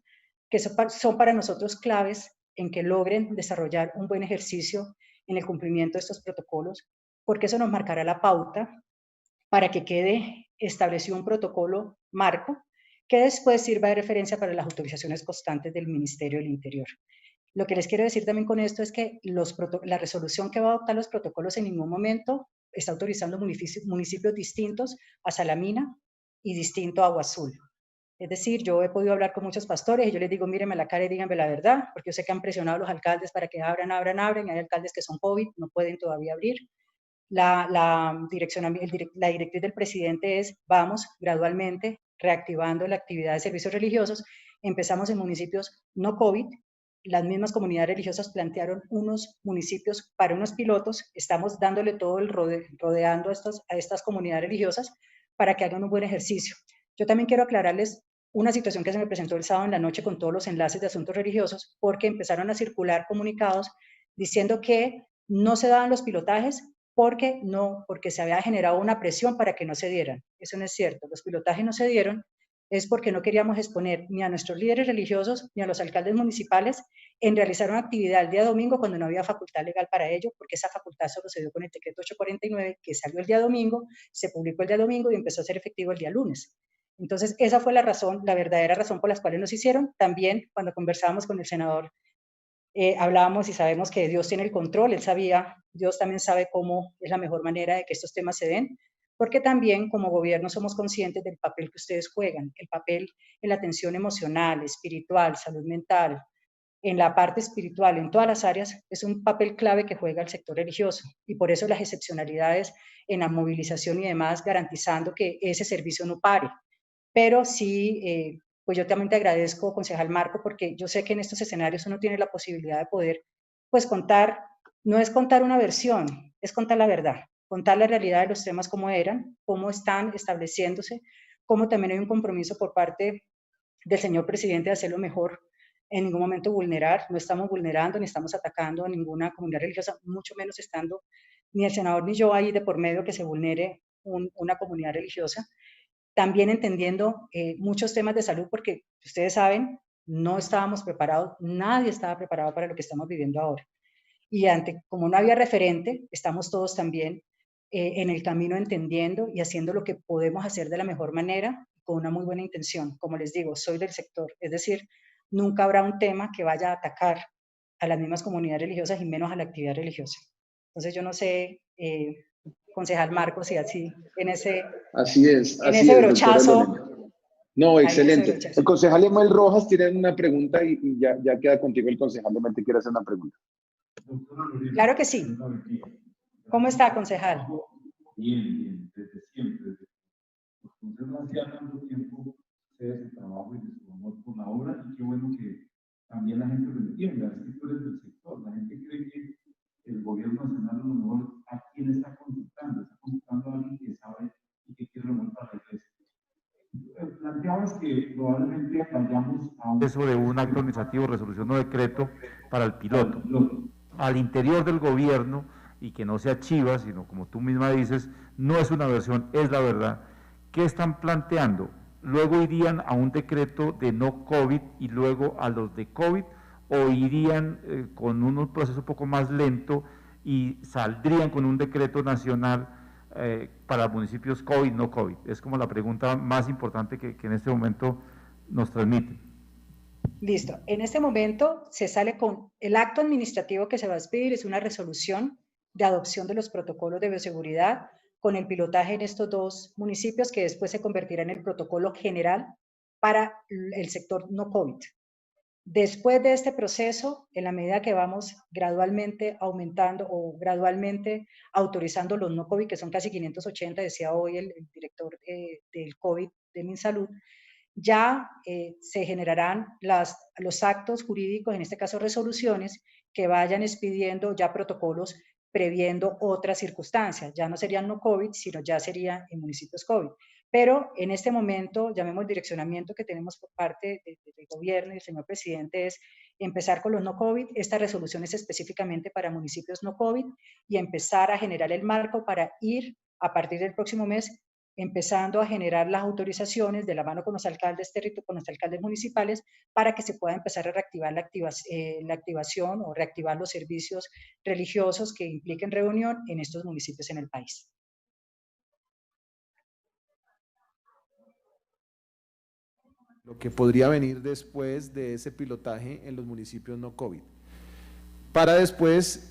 que son para nosotros claves en que logren desarrollar un buen ejercicio en el cumplimiento de estos protocolos, porque eso nos marcará la pauta para que quede establecido un protocolo marco que después sirva de referencia para las autorizaciones constantes del Ministerio del Interior. Lo que les quiero decir también con esto es que la resolución que va a adoptar los protocolos en ningún momento está autorizando municipios distintos a Salamina y distinto a Agua Azul. Es decir, yo he podido hablar con muchos pastores y yo les digo, mírenme la cara y díganme la verdad, porque yo sé que han presionado a los alcaldes para que abran, y hay alcaldes que son COVID, no pueden todavía abrir. La directriz del presidente es, vamos gradualmente reactivando la actividad de servicios religiosos. Empezamos en municipios no COVID, las mismas comunidades religiosas plantearon unos municipios para unos pilotos, estamos dándole todo el rodeando a estas comunidades religiosas para que hagan un buen ejercicio. Yo también quiero aclararles una situación que se me presentó el sábado en la noche con todos los enlaces de asuntos religiosos, porque empezaron a circular comunicados diciendo que no se daban los pilotajes porque se había generado una presión para que no se dieran. Eso no es cierto, los pilotajes no se dieron, es porque no queríamos exponer ni a nuestros líderes religiosos ni a los alcaldes municipales en realizar una actividad el día domingo cuando no había facultad legal para ello, porque esa facultad solo se dio con el decreto 849 que salió el día domingo, se publicó el día domingo y empezó a ser efectivo el día lunes. Entonces, esa fue la razón, la verdadera razón por las cuales nos hicieron. También, cuando conversábamos con el senador, hablábamos y sabemos que Dios tiene el control, Dios también sabe cómo es la mejor manera de que estos temas se den, porque también como gobierno somos conscientes del papel que ustedes juegan, el papel en la atención emocional, espiritual, salud mental, en la parte espiritual, en todas las áreas, es un papel clave que juega el sector religioso, y por eso las excepcionalidades en la movilización y demás, garantizando que ese servicio no pare. Pero sí, pues yo también te agradezco, concejal Marco, porque yo sé que en estos escenarios uno tiene la posibilidad de poder, pues contar, no es contar una versión, es contar la verdad, contar la realidad de los temas como eran, cómo están estableciéndose, cómo también hay un compromiso por parte del señor presidente de hacerlo mejor, en ningún momento vulnerar, no estamos vulnerando ni estamos atacando a ninguna comunidad religiosa, mucho menos estando ni el senador ni yo ahí de por medio que se vulnere una comunidad religiosa. También entendiendo muchos temas de salud, porque ustedes saben, no estábamos preparados, nadie estaba preparado para lo que estamos viviendo ahora. Y como no había referente, estamos todos también en el camino entendiendo y haciendo lo que podemos hacer de la mejor manera, con una muy buena intención. Como les digo, soy del sector, es decir, nunca habrá un tema que vaya a atacar a las mismas comunidades religiosas y menos a la actividad religiosa. Entonces yo no sé, concejal Marcos, si así, en ese brochazo. No, excelente. El concejal Emanuel Rojas tiene una pregunta y ya queda contigo el concejal. Emanuel quiere hacer una pregunta. Claro que sí. ¿Cómo está, concejal? Bien, desde siempre. Los consejos hacían tanto tiempo de su trabajo y de su amor por la obra, y qué bueno que también la gente lo entienda. Es que tú eres del sector. La gente cree que el gobierno nacional a lo mejor a quién está consultando a alguien que sabe y que quiere lo mejor para la iglesia. Planteabas que probablemente vayamos a un proceso de un acto administrativo, resolución o decreto para el piloto. Al interior del gobierno, y que no sea chiva, sino como tú misma dices, no es una versión, es la verdad. ¿Qué están planteando? ¿Luego irían a un decreto de no COVID y luego a los de COVID, o irían con un proceso un poco más lento y saldrían con un decreto nacional para municipios COVID, no COVID? Es como la pregunta más importante que en este momento nos transmiten. Listo. En este momento se sale con el acto administrativo que se va a expedir, es una resolución de adopción de los protocolos de bioseguridad con el pilotaje en estos dos municipios, que después se convertirá en el protocolo general para el sector no COVID. Después de este proceso, en la medida que vamos gradualmente aumentando o gradualmente autorizando los no COVID, que son casi 580, decía hoy el director del COVID de MinSalud, ya se generarán los actos jurídicos, en este caso resoluciones, que vayan expidiendo ya protocolos previendo otras circunstancias. Ya no serían no COVID, sino ya serían en municipios COVID. Pero en este momento, llamemos el direccionamiento que tenemos por parte del gobierno y del señor presidente, es empezar con los no COVID. Esta resolución es específicamente para municipios no COVID y empezar a generar el marco para ir a partir del próximo mes empezando a generar las autorizaciones de la mano con los alcaldes municipales para que se pueda empezar a reactivar la activación o reactivar los servicios religiosos que impliquen reunión en estos municipios en el país. Lo que podría venir después de ese pilotaje en los municipios no COVID. Para después...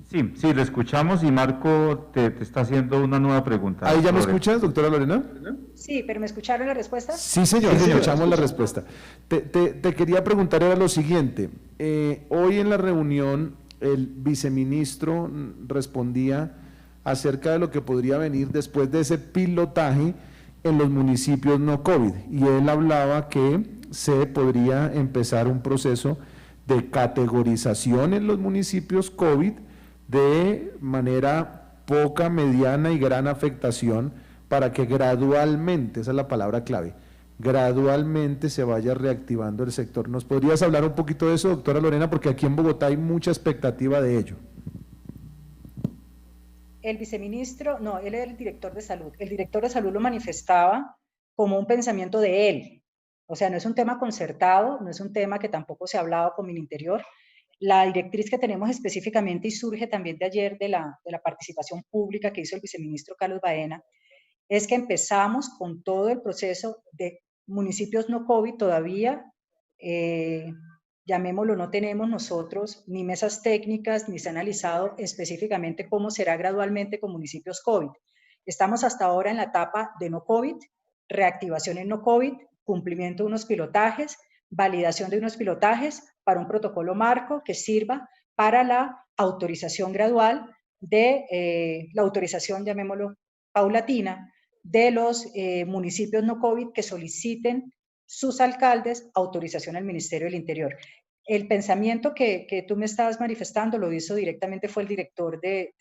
Sí, lo escuchamos y Marco te está haciendo una nueva pregunta. ¿Ahí ya me escuchas, doctora Lorena? Sí, pero ¿me escucharon la respuesta? Sí, señor, escuchamos la respuesta. Te quería preguntar era lo siguiente. Hoy en la reunión el viceministro respondía acerca de lo que podría venir después de ese pilotaje en los municipios no COVID, y él hablaba que se podría empezar un proceso de categorización en los municipios COVID de manera poca, mediana y gran afectación, para que gradualmente, esa es la palabra clave, gradualmente se vaya reactivando el sector. ¿Nos podrías hablar un poquito de eso, doctora Lorena? Porque aquí en Bogotá hay mucha expectativa de ello. El viceministro, no, él es el director de salud. El director de salud lo manifestaba como un pensamiento de él. O sea, no es un tema concertado, no es un tema que tampoco se ha hablado con Mininterior. La directriz que tenemos específicamente y surge también de ayer de la participación pública que hizo el viceministro Carlos Baena, es que empezamos con todo el proceso de municipios no COVID todavía, llamémoslo, no tenemos nosotros ni mesas técnicas, ni se ha analizado específicamente cómo será gradualmente con municipios COVID. Estamos hasta ahora en la etapa de no COVID, reactivación en no COVID, cumplimiento de unos pilotajes, validación de unos pilotajes para un protocolo marco que sirva para la autorización gradual de la autorización, llamémoslo, paulatina, de los municipios no COVID que soliciten sus alcaldes autorización al Ministerio del Interior. El pensamiento que tú me estabas manifestando lo hizo directamente, fue el director de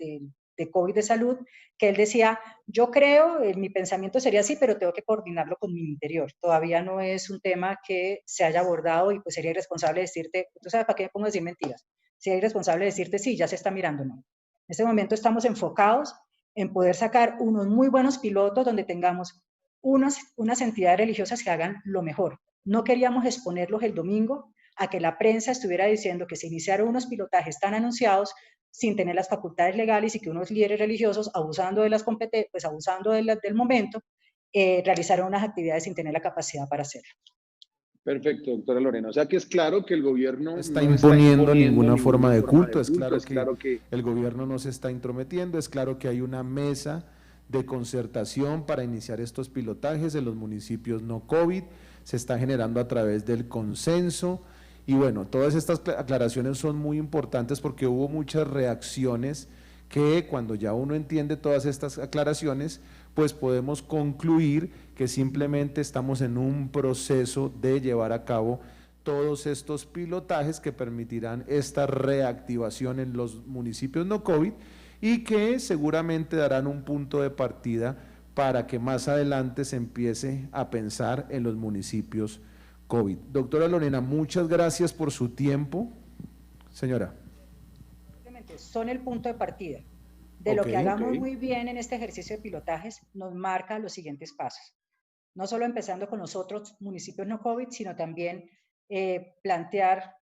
COVID de salud, que él decía, yo creo, mi pensamiento sería así, pero tengo que coordinarlo con mi interior. Todavía no es un tema que se haya abordado y pues sería irresponsable decirte, ¿tú sabes para qué me pongo a decir mentiras? Sería irresponsable decirte, sí, ya se está mirando, no. En este momento estamos enfocados en poder sacar unos muy buenos pilotos donde tengamos unas entidades religiosas que hagan lo mejor. No queríamos exponerlos el domingo a que la prensa estuviera diciendo que se iniciaron unos pilotajes tan anunciados sin tener las facultades legales y que unos líderes religiosos, abusando de las competencias, pues abusando del momento, realizaron unas actividades sin tener la capacidad para hacerlo. Perfecto, doctora Lorena. O sea que es claro que el gobierno no está imponiendo ninguna forma de culto. Es claro que el gobierno no se está intrometiendo, es claro que hay una mesa de concertación para iniciar estos pilotajes en los municipios no COVID, se está generando a través del consenso. Y bueno, todas estas aclaraciones son muy importantes porque hubo muchas reacciones que cuando ya uno entiende todas estas aclaraciones, pues podemos concluir que simplemente estamos en un proceso de llevar a cabo todos estos pilotajes que permitirán esta reactivación en los municipios no COVID y que seguramente darán un punto de partida para que más adelante se empiece a pensar en los municipios COVID. Doctora Lorena, muchas gracias por su tiempo. Señora. Son el punto de partida. De lo que hagamos muy bien en este ejercicio de pilotajes nos marca los siguientes pasos. No solo empezando con los otros municipios no COVID, sino también plantear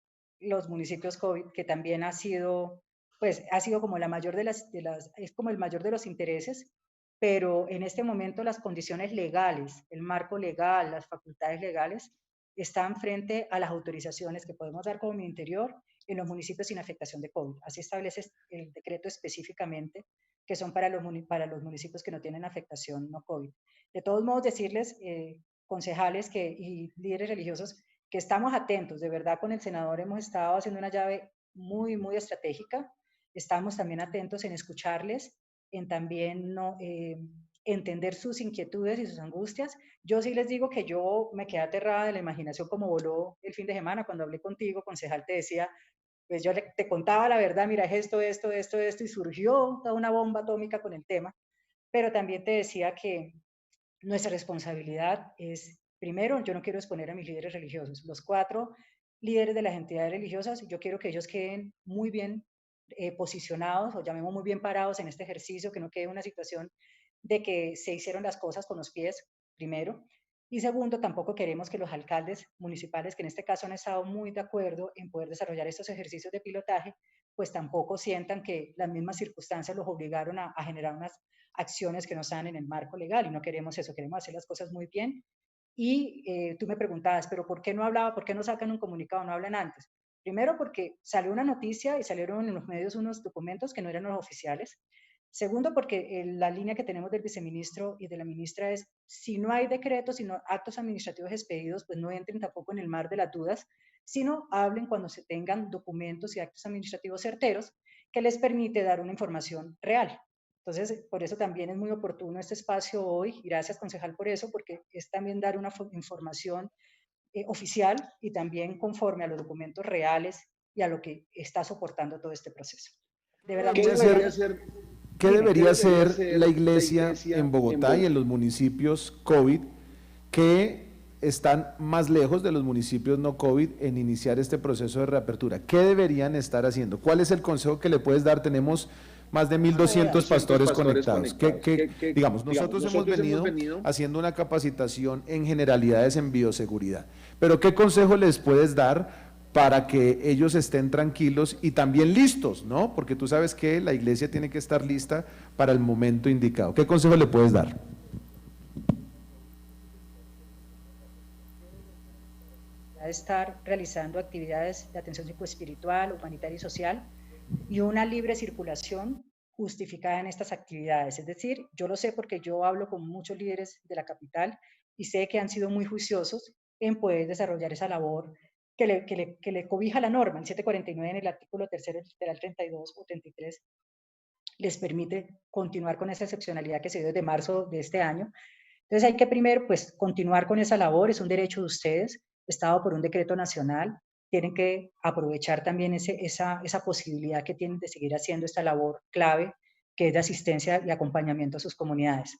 los municipios COVID, que también ha sido como la mayor es como el mayor de los intereses, pero en este momento las condiciones legales, el marco legal, las facultades legales, están frente a las autorizaciones que podemos dar como Interior en los municipios sin afectación de COVID. Así establece el decreto específicamente que son para los municipios que no tienen afectación no COVID. De todos modos, decirles, concejales y líderes religiosos, que estamos atentos, de verdad con el senador hemos estado haciendo una llave muy, muy estratégica, estamos también atentos en escucharles, en también entender sus inquietudes y sus angustias. Yo sí les digo que yo me quedé aterrada de la imaginación como voló el fin de semana cuando hablé contigo, concejal, te decía, pues yo te contaba la verdad, mira, esto, y surgió toda una bomba atómica con el tema, pero también te decía que nuestra responsabilidad es, primero, yo no quiero exponer a mis líderes religiosos, los 4 líderes de las entidades religiosas, yo quiero que ellos queden muy bien posicionados, o llamemos muy bien parados en este ejercicio, que no quede una situación de que se hicieron las cosas con los pies, primero, y segundo, tampoco queremos que los alcaldes municipales, que en este caso han estado muy de acuerdo en poder desarrollar estos ejercicios de pilotaje, pues tampoco sientan que las mismas circunstancias los obligaron a generar unas acciones que no están en el marco legal, y no queremos eso, queremos hacer las cosas muy bien. Y tú me preguntabas, pero ¿por qué no hablaba, por qué no sacan un comunicado, no hablan antes? Primero, porque salió una noticia y salieron en los medios unos documentos que no eran los oficiales. Segundo, porque la línea que tenemos del viceministro y de la ministra es, si no hay decretos, sino actos administrativos expedidos, pues no entren tampoco en el mar de las dudas, sino hablen cuando se tengan documentos y actos administrativos certeros que les permite dar una información real. Entonces, por eso también es muy oportuno este espacio hoy, y gracias, concejal, por eso, porque es también dar una información oficial y también conforme a los documentos reales y a lo que está soportando todo este proceso. De verdad, ¿Qué debería hacer la iglesia en Bogotá y en los municipios COVID que están más lejos de los municipios no COVID en iniciar este proceso de reapertura? ¿Qué deberían estar haciendo? ¿Cuál es el consejo que le puedes dar? Tenemos más de 1.200 pastores conectados. Digamos, nosotros hemos venido haciendo una capacitación en generalidades en bioseguridad, pero ¿qué consejo les puedes dar para que ellos estén tranquilos y también listos, ¿no? Porque tú sabes que la iglesia tiene que estar lista para el momento indicado. ¿Qué consejo le puedes dar? de estar realizando actividades de atención psicoespiritual, humanitaria y social, y una libre circulación justificada en estas actividades. Es decir, yo lo sé porque yo hablo con muchos líderes de la capital y sé que han sido muy juiciosos en poder desarrollar esa labor que le cobija la norma. El 749 en el artículo 3º, literal 32 o 33, les permite continuar con esa excepcionalidad que se dio desde marzo de este año. Entonces hay que primero pues continuar con esa labor, es un derecho de ustedes, estado por un decreto nacional, tienen que aprovechar también esa posibilidad que tienen de seguir haciendo esta labor clave, que es de asistencia y acompañamiento a sus comunidades.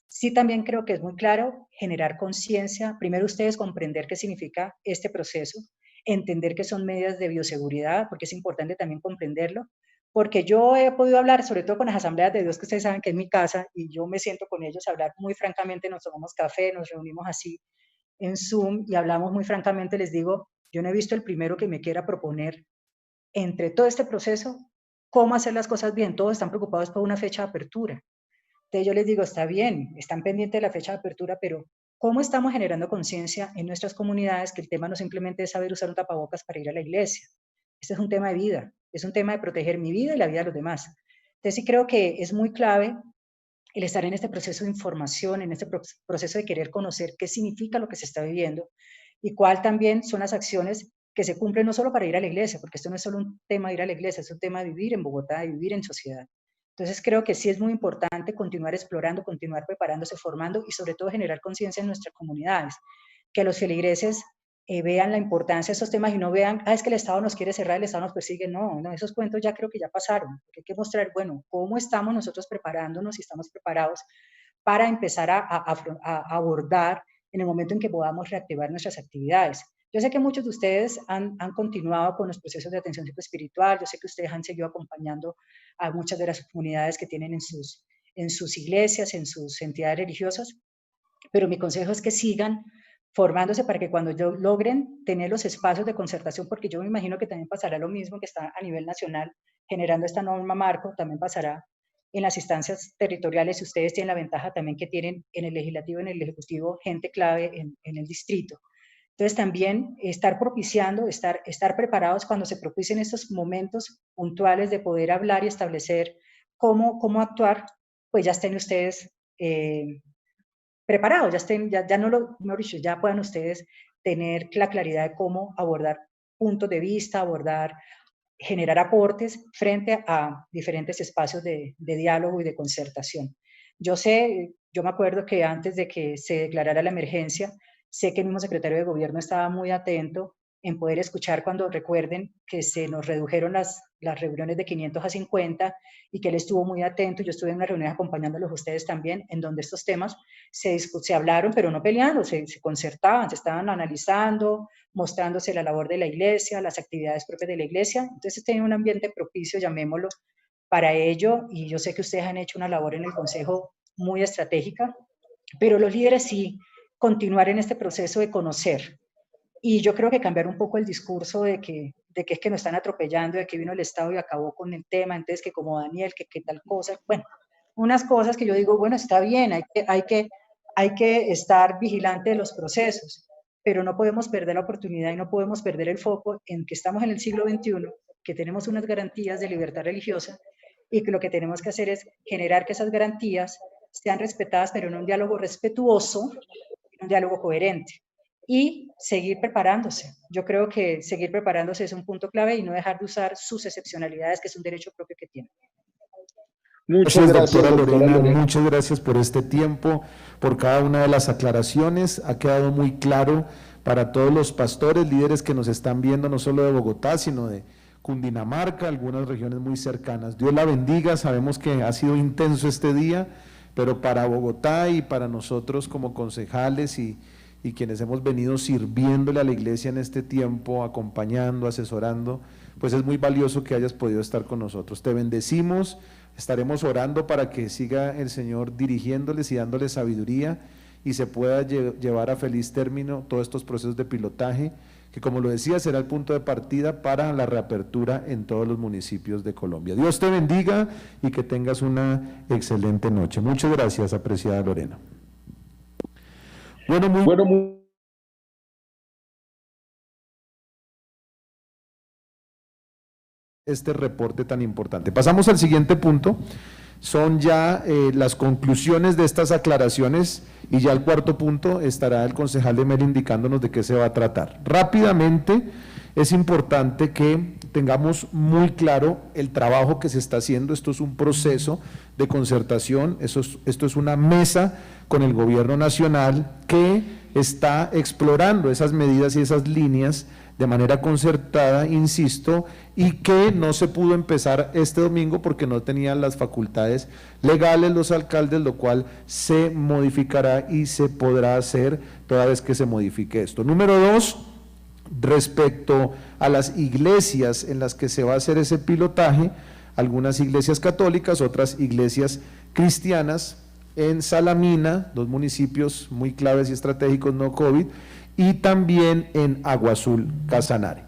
Sí, también creo que es muy claro generar conciencia, primero ustedes comprender qué significa este proceso, entender que son medidas de bioseguridad, porque es importante también comprenderlo, porque yo he podido hablar, sobre todo con las asambleas de Dios, que ustedes saben que es mi casa, y yo me siento con ellos a hablar muy francamente, nos tomamos café, nos reunimos así en Zoom y hablamos muy francamente, les digo, yo no he visto el primero que me quiera proponer entre todo este proceso cómo hacer las cosas bien, todos están preocupados por una fecha de apertura. Entonces yo les digo, está bien, están pendientes de la fecha de apertura, pero ¿cómo estamos generando conciencia en nuestras comunidades que el tema no simplemente es saber usar un tapabocas para ir a la iglesia? Este es un tema de vida, es un tema de proteger mi vida y la vida de los demás. Entonces sí creo que es muy clave el estar en este proceso de información, en este proceso de querer conocer qué significa lo que se está viviendo y cuál también son las acciones que se cumplen no solo para ir a la iglesia, porque esto no es solo un tema de ir a la iglesia, es un tema de vivir en Bogotá, de vivir en sociedad. Entonces creo que sí es muy importante continuar explorando, continuar preparándose, formando y sobre todo generar conciencia en nuestras comunidades, que los feligreses vean la importancia de estos temas y no vean, es que el Estado nos quiere cerrar, el Estado nos persigue. No, esos cuentos ya creo que ya pasaron. Hay que mostrar, bueno, cómo estamos nosotros preparándonos y estamos preparados para empezar a abordar en el momento en que podamos reactivar nuestras actividades. Yo sé que muchos de ustedes han continuado con los procesos de atención psicoespiritual, yo sé que ustedes han seguido acompañando a muchas de las comunidades que tienen en sus iglesias, en sus entidades religiosas, pero mi consejo es que sigan formándose para que cuando logren tener los espacios de concertación, porque yo me imagino que también pasará lo mismo que está a nivel nacional generando esta norma marco, también pasará en las instancias territoriales, y ustedes tienen la ventaja también que tienen en el legislativo, en el ejecutivo, gente clave en el distrito. Entonces también estar propiciando, estar preparados cuando se propicien estos momentos puntuales de poder hablar y establecer cómo actuar, pues ya estén ustedes preparados, ya puedan ustedes tener la claridad de cómo abordar puntos de vista, generar aportes frente a diferentes espacios de diálogo y de concertación. Yo me acuerdo que antes de que se declarara la emergencia, sé que el mismo secretario de gobierno estaba muy atento en poder escuchar cuando recuerden que se nos redujeron las reuniones de 500 a 50 y que él estuvo muy atento. Yo estuve en una reunión acompañándolos ustedes también, en donde estos temas se hablaron, pero no peleando, se concertaban, se estaban analizando, mostrándose la labor de la iglesia, las actividades propias de la iglesia. Entonces tenía un ambiente propicio, llamémoslo, para ello, y yo sé que ustedes han hecho una labor en el Consejo muy estratégica, pero los líderes sí continuar en este proceso de conocer. Y yo creo que cambiar un poco el discurso de que es que nos están atropellando, de que vino el Estado y acabó con el tema, entonces que como Daniel, que tal cosa. Bueno, unas cosas que yo digo, bueno, está bien, hay que estar vigilante de los procesos, pero no podemos perder la oportunidad y no podemos perder el foco en que estamos en el siglo XXI, que tenemos unas garantías de libertad religiosa y que lo que tenemos que hacer es generar que esas garantías sean respetadas, pero en un diálogo respetuoso, en un diálogo coherente. Y seguir preparándose. Yo creo que seguir preparándose es un punto clave y no dejar de usar sus excepcionalidades, que es un derecho propio que tienen. Muchas gracias, doctora Lorena. Muchas gracias por este tiempo, por cada una de las aclaraciones. Ha quedado muy claro para todos los pastores, líderes que nos están viendo, no solo de Bogotá, sino de Cundinamarca, algunas regiones muy cercanas. Dios la bendiga, sabemos que ha sido intenso este día, pero para Bogotá y para nosotros como concejales y quienes hemos venido sirviéndole a la iglesia en este tiempo, acompañando, asesorando, pues es muy valioso que hayas podido estar con nosotros. Te bendecimos, estaremos orando para que siga el Señor dirigiéndoles y dándoles sabiduría y se pueda llevar a feliz término todos estos procesos de pilotaje, que como lo decía, será el punto de partida para la reapertura en todos los municipios de Colombia. Dios te bendiga y que tengas una excelente noche. Muchas gracias, apreciada Lorena. Bueno, muy este reporte tan importante. Pasamos al siguiente punto. Son ya las conclusiones de estas aclaraciones y ya el cuarto punto estará el concejal Emel indicándonos de qué se va a tratar. Rápidamente, es importante que tengamos muy claro el trabajo que se está haciendo. Esto es un proceso de concertación, esto es una mesa con el gobierno nacional que está explorando esas medidas y esas líneas de manera concertada, insisto, y que no se pudo empezar este domingo porque no tenían las facultades legales los alcaldes, lo cual se modificará y se podrá hacer toda vez que se modifique esto. Número 2, respecto a las iglesias en las que se va a hacer ese pilotaje, algunas iglesias católicas, otras iglesias cristianas, en Salamina, 2 municipios muy claves y estratégicos no COVID, y también en Agua Azul, Casanare.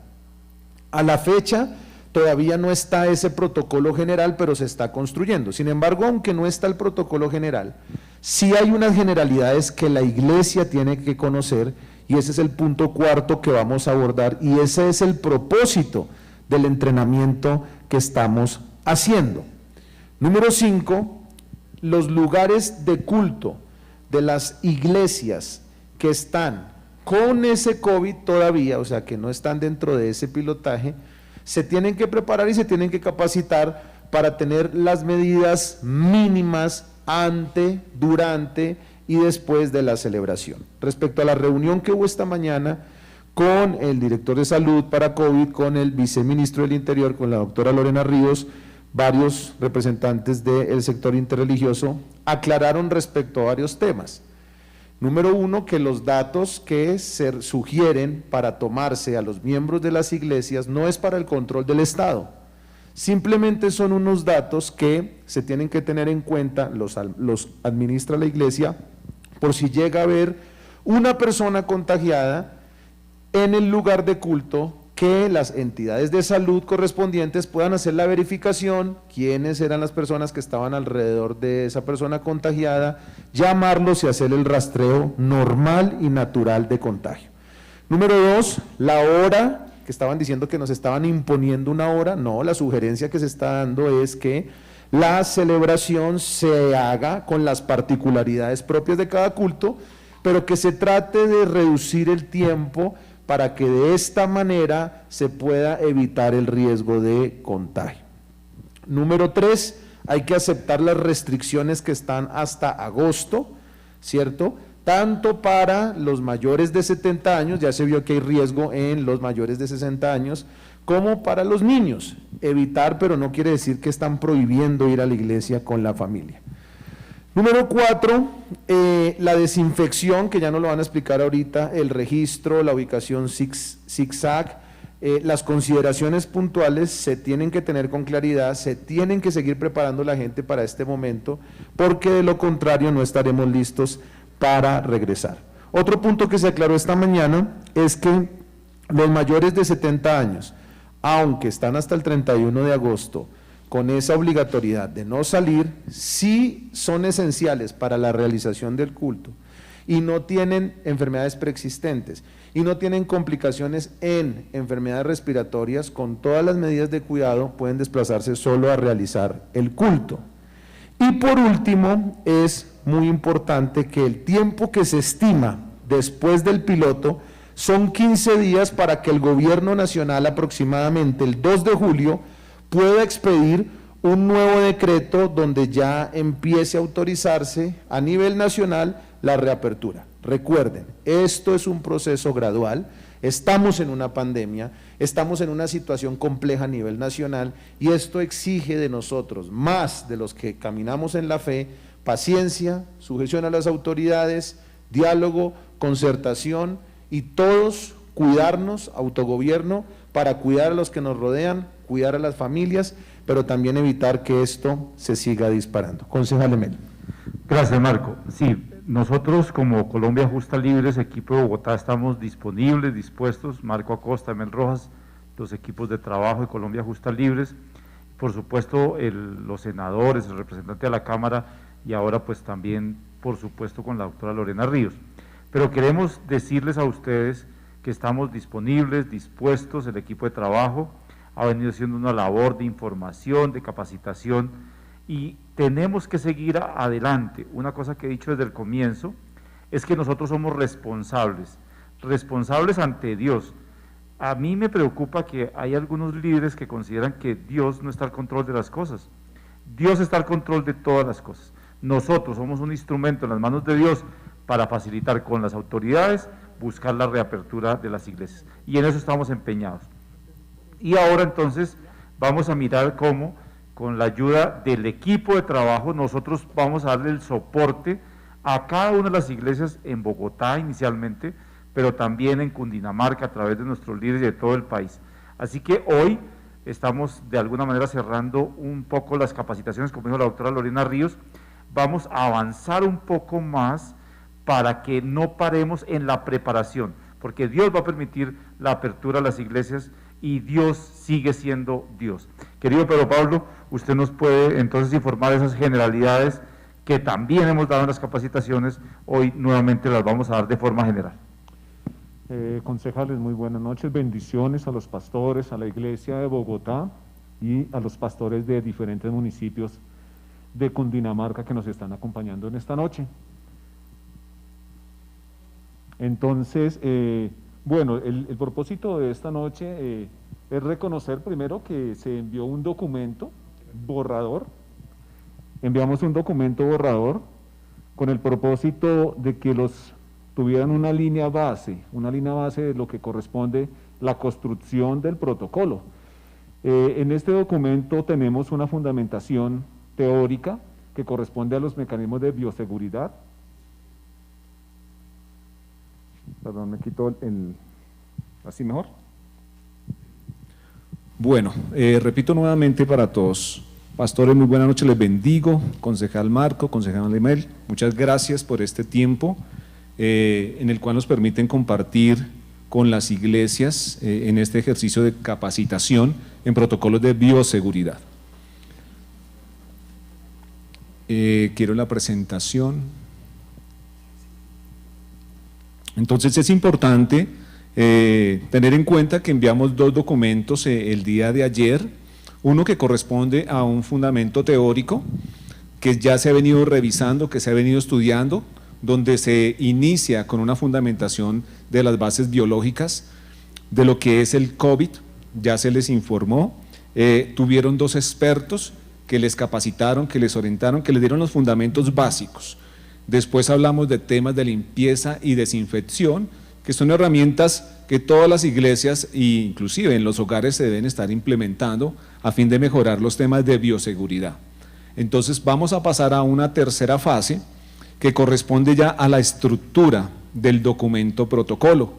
A la fecha todavía no está ese protocolo general, pero se está construyendo. Sin embargo, aunque no está el protocolo general, sí hay unas generalidades que la iglesia tiene que conocer, y ese es el punto cuarto que vamos a abordar, y ese es el propósito del entrenamiento que estamos haciendo. Número 5, los lugares de culto de las iglesias que están con ese COVID todavía, o sea que no están dentro de ese pilotaje, se tienen que preparar y se tienen que capacitar para tener las medidas mínimas ante, durante y después de la celebración. Respecto a la reunión que hubo esta mañana con el director de salud para COVID, con el viceministro del Interior, con la doctora Lorena Ríos, varios representantes del sector interreligioso aclararon respecto a varios temas. Número 1, que los datos que se sugieren para tomarse a los miembros de las iglesias no es para el control del Estado, simplemente son unos datos que se tienen que tener en cuenta, los administra la iglesia, por si llega a haber una persona contagiada en el lugar de culto, que las entidades de salud correspondientes puedan hacer la verificación, quiénes eran las personas que estaban alrededor de esa persona contagiada, llamarlos y hacer el rastreo normal y natural de contagio. Número 2, la hora, que estaban diciendo que nos estaban imponiendo una hora, no, la sugerencia que se está dando es que la celebración se haga con las particularidades propias de cada culto, pero que se trate de reducir el tiempo para que de esta manera se pueda evitar el riesgo de contagio. Número 3, hay que aceptar las restricciones que están hasta agosto, ¿cierto? Tanto para los mayores de 70 años, ya se vio que hay riesgo en los mayores de 60 años, como para los niños. Evitar, pero no quiere decir que están prohibiendo ir a la iglesia con la familia. Número 4, la desinfección, que ya nos lo van a explicar ahorita, el registro, la ubicación zigzag, las consideraciones puntuales se tienen que tener con claridad, se tienen que seguir preparando la gente para este momento, porque de lo contrario no estaremos listos para regresar. Otro punto que se aclaró esta mañana es que los mayores de 70 años, aunque están hasta el 31 de agosto, con esa obligatoriedad de no salir, sí son esenciales para la realización del culto y no tienen enfermedades preexistentes y no tienen complicaciones en enfermedades respiratorias, con todas las medidas de cuidado pueden desplazarse solo a realizar el culto. Y por último, es muy importante que el tiempo que se estima después del piloto son 15 días para que el gobierno nacional aproximadamente el 2 de julio pueda expedir un nuevo decreto donde ya empiece a autorizarse a nivel nacional la reapertura. Recuerden, esto es un proceso gradual, estamos en una pandemia, estamos en una situación compleja a nivel nacional y esto exige de nosotros, más de los que caminamos en la fe, paciencia, sujeción a las autoridades, diálogo, concertación y todos cuidarnos, autogobierno, para cuidar a los que nos rodean, cuidar a las familias, pero también evitar que esto se siga disparando. Concejal Emel. Gracias, Marco. Sí, nosotros como Colombia Justa Libres, equipo de Bogotá, estamos disponibles, dispuestos, Marco Acosta, Emel Rojas, los equipos de trabajo de Colombia Justa Libres, por supuesto los senadores, el representante de la Cámara y ahora pues también, por supuesto, con la doctora Lorena Ríos. Pero queremos decirles a ustedes que estamos disponibles, dispuestos, el equipo de trabajo, ha venido haciendo una labor de información, de capacitación, y tenemos que seguir adelante. Una cosa que he dicho desde el comienzo es que nosotros somos responsables ante Dios. A mí me preocupa que hay algunos líderes que consideran que Dios no está al control de las cosas. Dios está al control de todas las cosas. Nosotros somos un instrumento en las manos de Dios para facilitar con las autoridades, buscar la reapertura de las iglesias. Y en eso estamos empeñados. Y ahora entonces vamos a mirar cómo, con la ayuda del equipo de trabajo, nosotros vamos a darle el soporte a cada una de las iglesias en Bogotá inicialmente, pero también en Cundinamarca a través de nuestros líderes de todo el país. Así que hoy estamos de alguna manera cerrando un poco las capacitaciones, como dijo la doctora Lorena Ríos. Vamos a avanzar un poco más para que no paremos en la preparación, porque Dios va a permitir la apertura a las iglesias y Dios sigue siendo Dios. Querido Pedro Pablo, usted nos puede entonces informar de esas generalidades que también hemos dado en las capacitaciones, hoy nuevamente las vamos a dar de forma general. Concejales, muy buenas noches, bendiciones a los pastores, a la iglesia de Bogotá y a los pastores de diferentes municipios de Cundinamarca que nos están acompañando en esta noche. Entonces, bueno, el propósito de esta noche es reconocer primero que se envió un documento borrador, enviamos un documento borrador con el propósito de que los tuvieran una línea base de lo que corresponde la construcción del protocolo. En este documento tenemos una fundamentación teórica que corresponde a los mecanismos de bioseguridad. Perdón, me quito así mejor. Bueno, repito nuevamente para todos. Pastores, muy buenas noches, les bendigo. Concejal Marco, concejal Lemel, muchas gracias por este tiempo en el cual nos permiten compartir con las iglesias en este ejercicio de capacitación en protocolos de bioseguridad. Quiero la presentación. Entonces es importante tener en cuenta que enviamos dos documentos el día de ayer, uno que corresponde a un fundamento teórico que ya se ha venido revisando, que se ha venido estudiando, donde se inicia con una fundamentación de las bases biológicas de lo que es el COVID, ya se les informó, tuvieron dos expertos que les capacitaron, que les orientaron, que les dieron los fundamentos básicos. Después hablamos de temas de limpieza y desinfección, que son herramientas que todas las iglesias e inclusive en los hogares se deben estar implementando a fin de mejorar los temas de bioseguridad. Entonces vamos a pasar a una tercera fase que corresponde ya a la estructura del documento protocolo.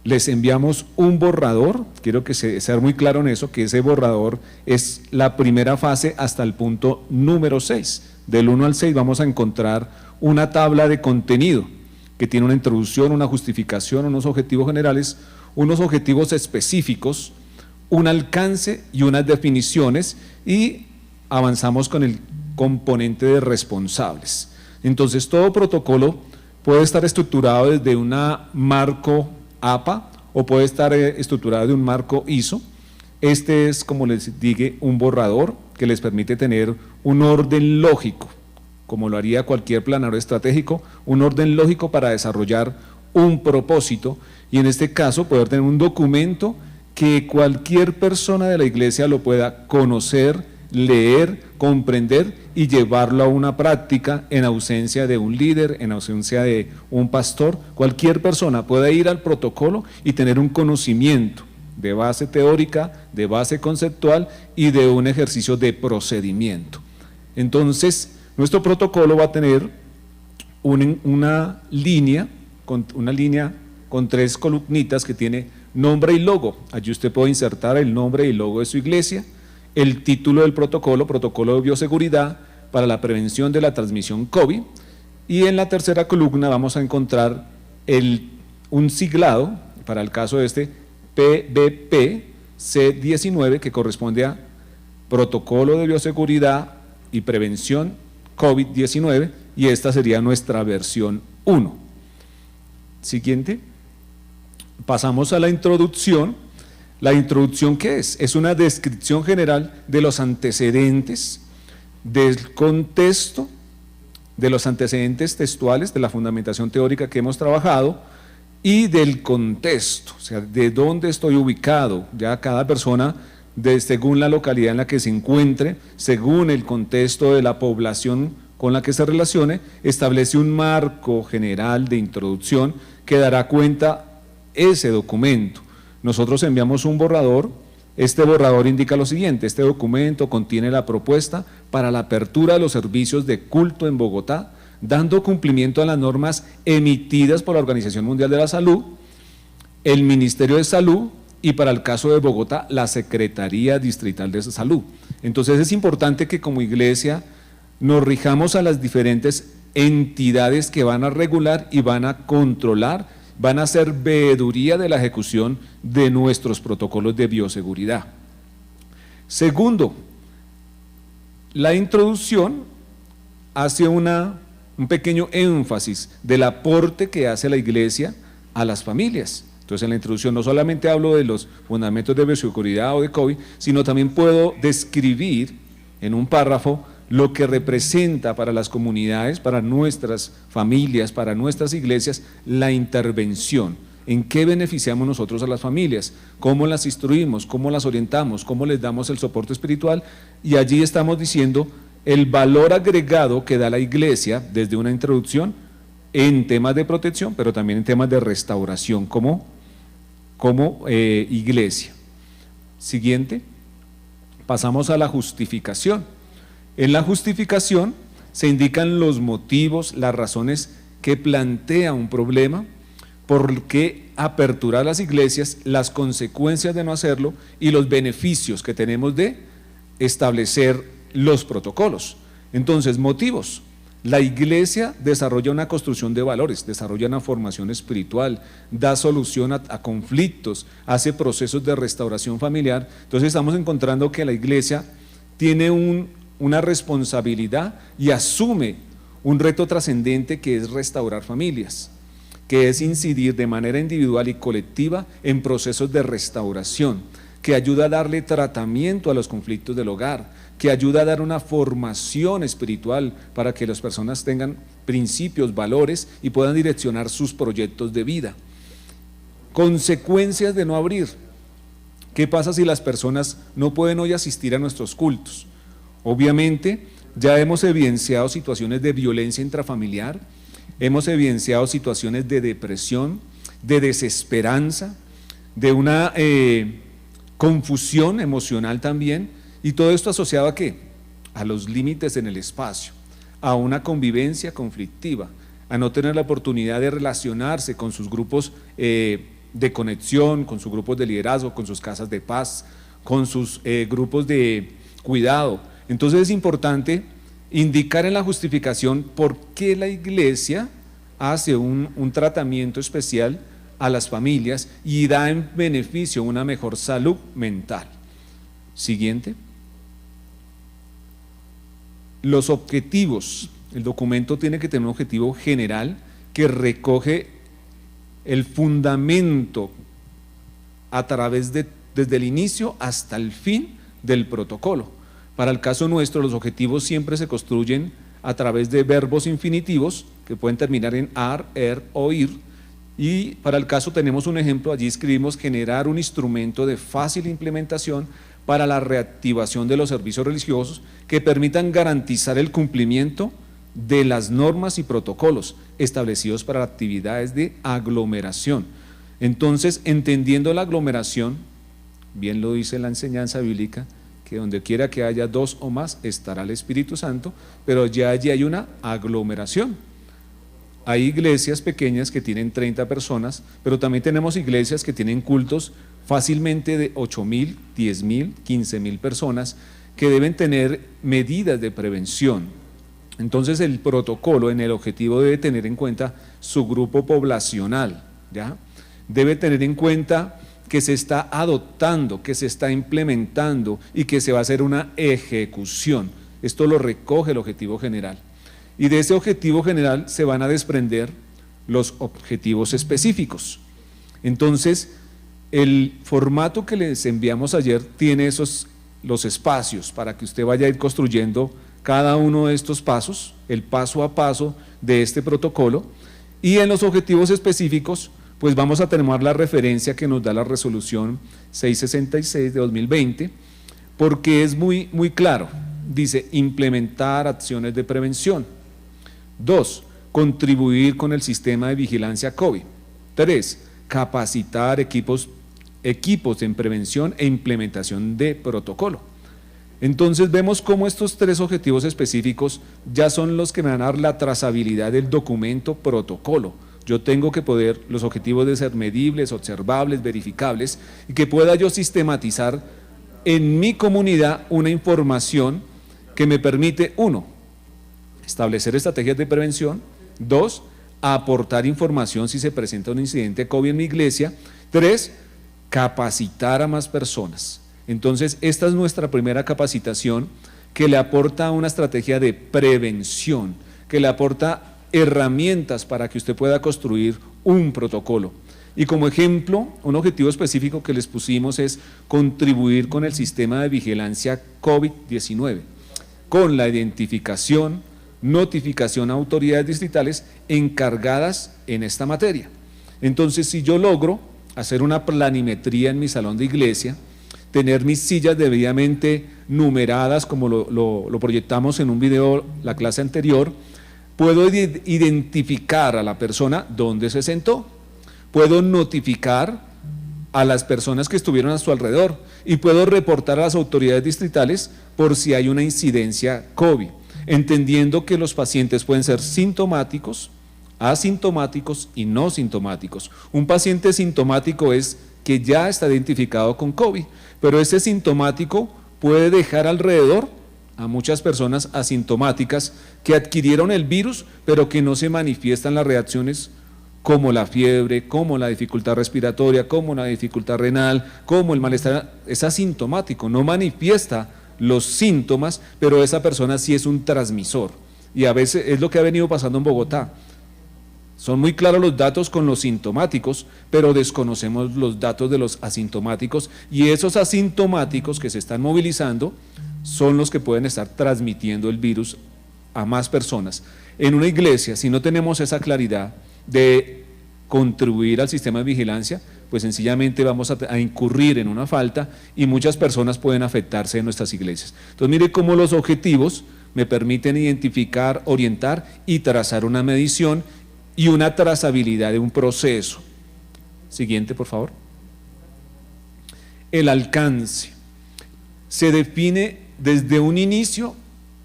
Les enviamos un borrador, quiero que sea muy claro en eso, que ese borrador es la primera fase hasta el punto número 6. Del 1 al 6 vamos a encontrar una tabla de contenido que tiene una introducción, una justificación, unos objetivos generales, unos objetivos específicos, un alcance y unas definiciones, y avanzamos con el componente de responsables. Entonces todo protocolo puede estar estructurado desde un marco APA o puede estar estructurado de un marco ISO. Este es, como les dije, un borrador que les permite tener un orden lógico, como lo haría cualquier planeador estratégico, un orden lógico para desarrollar un propósito, y en este caso poder tener un documento que cualquier persona de la iglesia lo pueda conocer, leer, comprender y llevarlo a una práctica en ausencia de un líder, en ausencia de un pastor. Cualquier persona puede ir al protocolo y tener un conocimiento de base teórica, de base conceptual y de un ejercicio de procedimiento. Entonces, nuestro protocolo va a tener una línea con 3 columnitas que tiene nombre y logo. Allí usted puede insertar el nombre y logo de su iglesia, el título del protocolo, protocolo de bioseguridad para la prevención de la transmisión COVID, y en la tercera columna vamos a encontrar un siglado, para el caso de este, PBP C19, que corresponde a protocolo de bioseguridad y prevención COVID-19, y esta sería nuestra versión 1. Siguiente. Pasamos a la introducción. ¿La introducción qué es? Es una descripción general de los antecedentes, del contexto, de los antecedentes textuales, de la fundamentación teórica que hemos trabajado y del contexto, o sea, de dónde estoy ubicado. Ya cada persona, según la localidad en la que se encuentre, según el contexto de la población con la que se relacione, establece un marco general de introducción que dará cuenta ese documento. Nosotros enviamos un borrador. Este borrador indica lo siguiente: este documento contiene la propuesta para la apertura de los servicios de culto en Bogotá, dando cumplimiento a las normas emitidas por la Organización Mundial de la Salud, el Ministerio de Salud y, para el caso de Bogotá, la Secretaría Distrital de Salud. Entonces es importante que como iglesia nos rijamos a las diferentes entidades que van a regular y van a controlar, van a hacer veeduría de la ejecución de nuestros protocolos de bioseguridad. Segundo, la introducción hace un pequeño énfasis del aporte que hace la iglesia a las familias. Entonces, en la introducción no solamente hablo de los fundamentos de bioseguridad o de COVID, sino también puedo describir en un párrafo lo que representa para las comunidades, para nuestras familias, para nuestras iglesias, la intervención. ¿En qué beneficiamos nosotros a las familias? ¿Cómo las instruimos? ¿Cómo las orientamos? ¿Cómo les damos el soporte espiritual? Y allí estamos diciendo el valor agregado que da la iglesia desde una introducción en temas de protección, pero también en temas de restauración como iglesia. Siguiente, pasamos a la justificación. En la justificación se indican los motivos, las razones que plantea un problema, por qué aperturar las iglesias, las consecuencias de no hacerlo y los beneficios que tenemos de establecer los protocolos. Entonces, motivos. La iglesia desarrolla una construcción de valores, desarrolla una formación espiritual, da solución a conflictos, hace procesos de restauración familiar. Entonces estamos encontrando que la iglesia tiene una responsabilidad y asume un reto trascendente que es restaurar familias, que es incidir de manera individual y colectiva en procesos de restauración, que ayuda a darle tratamiento a los conflictos del hogar, que ayuda a dar una formación espiritual para que las personas tengan principios, valores y puedan direccionar sus proyectos de vida. Consecuencias de no abrir. ¿Qué pasa si las personas no pueden hoy asistir a nuestros cultos? Obviamente, ya hemos evidenciado situaciones de violencia intrafamiliar, hemos evidenciado situaciones de depresión, de desesperanza, de una confusión emocional también, y todo esto asociado ¿a qué? A los límites en el espacio, a una convivencia conflictiva, a no tener la oportunidad de relacionarse con sus grupos de conexión, con sus grupos de liderazgo, con sus casas de paz, con sus grupos de cuidado. Entonces es importante indicar en la justificación por qué la iglesia hace un tratamiento especial a las familias y da en beneficio una mejor salud mental. Siguiente. Los objetivos. El documento tiene que tener un objetivo general que recoge el fundamento a través desde el inicio hasta el fin del protocolo. Para el caso nuestro, los objetivos siempre se construyen a través de verbos infinitivos que pueden terminar en ar, o ir, y para el caso tenemos un ejemplo, allí escribimos generar un instrumento de fácil implementación para la reactivación de los servicios religiosos que permitan garantizar el cumplimiento de las normas y protocolos establecidos para actividades de aglomeración. Entonces, entendiendo la aglomeración, bien lo dice la enseñanza bíblica, que donde quiera que haya dos o más estará el Espíritu Santo, pero ya allí hay una aglomeración. Hay iglesias pequeñas que tienen 30 personas, pero también tenemos iglesias que tienen cultos fácilmente de 8.000, 10.000, 15.000 personas que deben tener medidas de prevención. Entonces el protocolo en el objetivo debe tener en cuenta su grupo poblacional, ¿ya? Debe tener en cuenta que se está adoptando, que se está implementando y que se va a hacer una ejecución. Esto lo recoge el objetivo general. Y de ese objetivo general se van a desprender los objetivos específicos. Entonces, El formato que les enviamos ayer tiene los espacios para que usted vaya a ir construyendo cada uno de estos pasos, el paso a paso de este protocolo, y en los objetivos específicos, pues vamos a tener la referencia que nos da la resolución 666 de 2020, porque es muy claro. Dice, implementar acciones de prevención. 2, contribuir con el sistema de vigilancia COVID. 3, capacitar equipos en prevención e implementación de protocolo. Entonces vemos cómo estos 3 objetivos específicos ya son los que me van a dar la trazabilidad del documento protocolo. Yo tengo que poder, los objetivos de ser medibles, observables, verificables, y que pueda yo sistematizar en mi comunidad una información que me permite, 1, establecer estrategias de prevención, 2, aportar información si se presenta un incidente COVID en mi iglesia, 3, capacitar a más personas. Entonces, esta es nuestra primera capacitación que le aporta una estrategia de prevención, que le aporta herramientas para que usted pueda construir un protocolo. Y como ejemplo, un objetivo específico que les pusimos es contribuir con el sistema de vigilancia COVID-19, con la identificación, notificación a autoridades distritales encargadas en esta materia. Entonces, si yo logro hacer una planimetría en mi salón de iglesia, tener mis sillas debidamente numeradas, como lo proyectamos en un video la clase anterior, puedo identificar a la persona dónde se sentó, puedo notificar a las personas que estuvieron a su alrededor y puedo reportar a las autoridades distritales por si hay una incidencia COVID, entendiendo que los pacientes pueden ser sintomáticos, asintomáticos y no sintomáticos. Un paciente sintomático es que ya está identificado con COVID, pero ese sintomático puede dejar alrededor a muchas personas asintomáticas que adquirieron el virus, pero que no se manifiestan las reacciones como la fiebre, como la dificultad respiratoria, como la dificultad renal, como el malestar. Es asintomático, no manifiesta los síntomas, pero esa persona sí es un transmisor. Y a veces es lo que ha venido pasando en Bogotá. Son muy claros los datos con los sintomáticos, pero desconocemos los datos de los asintomáticos, y esos asintomáticos que se están movilizando son los que pueden estar transmitiendo el virus a más personas. En una iglesia, si no tenemos esa claridad de contribuir al sistema de vigilancia, pues sencillamente vamos a incurrir en una falta y muchas personas pueden afectarse en nuestras iglesias. Entonces, mire cómo los objetivos me permiten identificar, orientar y trazar una medición y una trazabilidad de un proceso. Siguiente, por favor. El alcance se define desde un inicio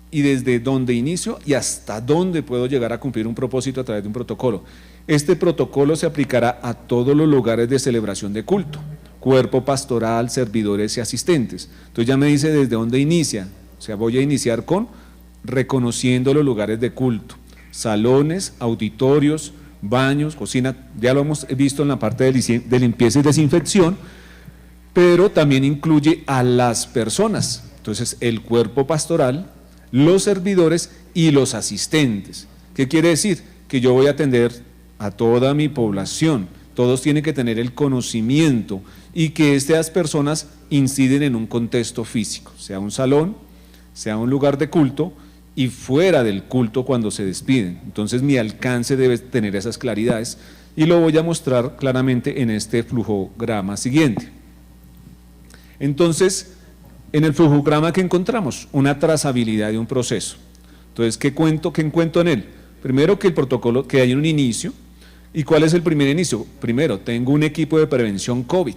y desde dónde inicio y hasta dónde puedo llegar a cumplir un propósito a través de un protocolo. Este protocolo se aplicará a todos los lugares de celebración de culto, cuerpo pastoral, servidores y asistentes. Entonces ya me dice desde dónde inicia, o sea, voy a iniciar con reconociendo los lugares de culto, salones, auditorios, baños, cocina, ya lo hemos visto en la parte de limpieza y desinfección, pero también incluye a las personas. Entonces, el cuerpo pastoral, los servidores y los asistentes. ¿Qué quiere decir? Que yo voy a atender a toda mi población, todos tienen que tener el conocimiento y que estas personas inciden en un contexto físico, sea un salón, sea un lugar de culto y fuera del culto cuando se despiden. Entonces mi alcance debe tener esas claridades y lo voy a mostrar claramente en este flujograma siguiente. Entonces, en el flujograma que encontramos, una trazabilidad de un proceso. Entonces, ¿qué encuentro en él? Primero, que el protocolo, que hay un inicio. ¿Y cuál es el primer inicio? Primero, tengo un equipo de prevención COVID.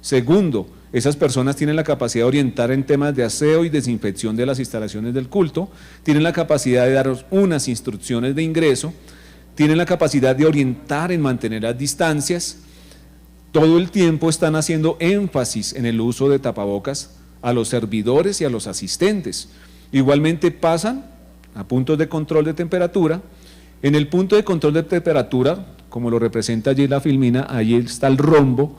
Segundo, esas personas tienen la capacidad de orientar en temas de aseo y desinfección de las instalaciones del culto, tienen la capacidad de daros unas instrucciones de ingreso, tienen la capacidad de orientar en mantener las distancias, todo el tiempo están haciendo énfasis en el uso de tapabocas a los servidores y a los asistentes. Igualmente pasan a puntos de control de temperatura. En el punto de control de temperatura, como lo representa allí la filmina, ahí está el rombo,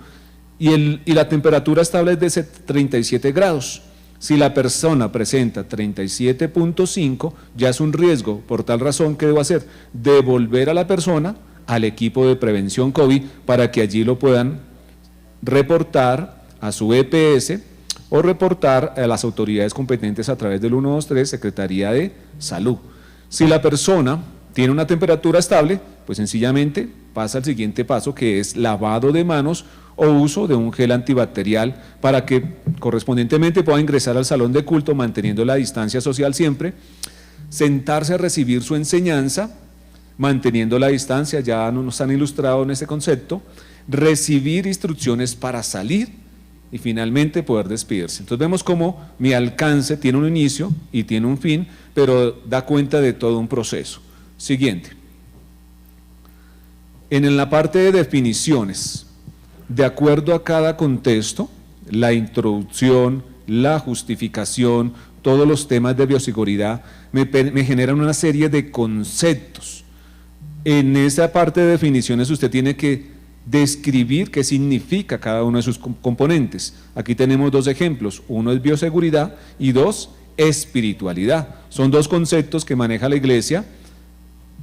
y la temperatura estable es de 37 grados. Si la persona presenta 37.5, ya es un riesgo. Por tal razón, ¿qué debo hacer? Devolver a la persona al equipo de prevención COVID para que allí lo puedan reportar a su EPS o reportar a las autoridades competentes a través del 123, Secretaría de Salud. Si la persona tiene una temperatura estable, pues sencillamente pasa al siguiente paso, que es lavado de manos o uso de un gel antibacterial para que correspondientemente pueda ingresar al salón de culto manteniendo la distancia social siempre, sentarse a recibir su enseñanza, manteniendo la distancia, ya nos han ilustrado en ese concepto, recibir instrucciones para salir y finalmente poder despedirse. Entonces vemos cómo mi alcance tiene un inicio y tiene un fin, pero da cuenta de todo un proceso. Siguiente. En la parte de definiciones, de acuerdo a cada contexto, la introducción, la justificación, todos los temas de bioseguridad me generan una serie de conceptos. En esa parte de definiciones usted tiene que describir qué significa cada uno de sus componentes. Aquí tenemos dos ejemplos, uno es bioseguridad y dos, espiritualidad. Son dos conceptos que maneja la Iglesia.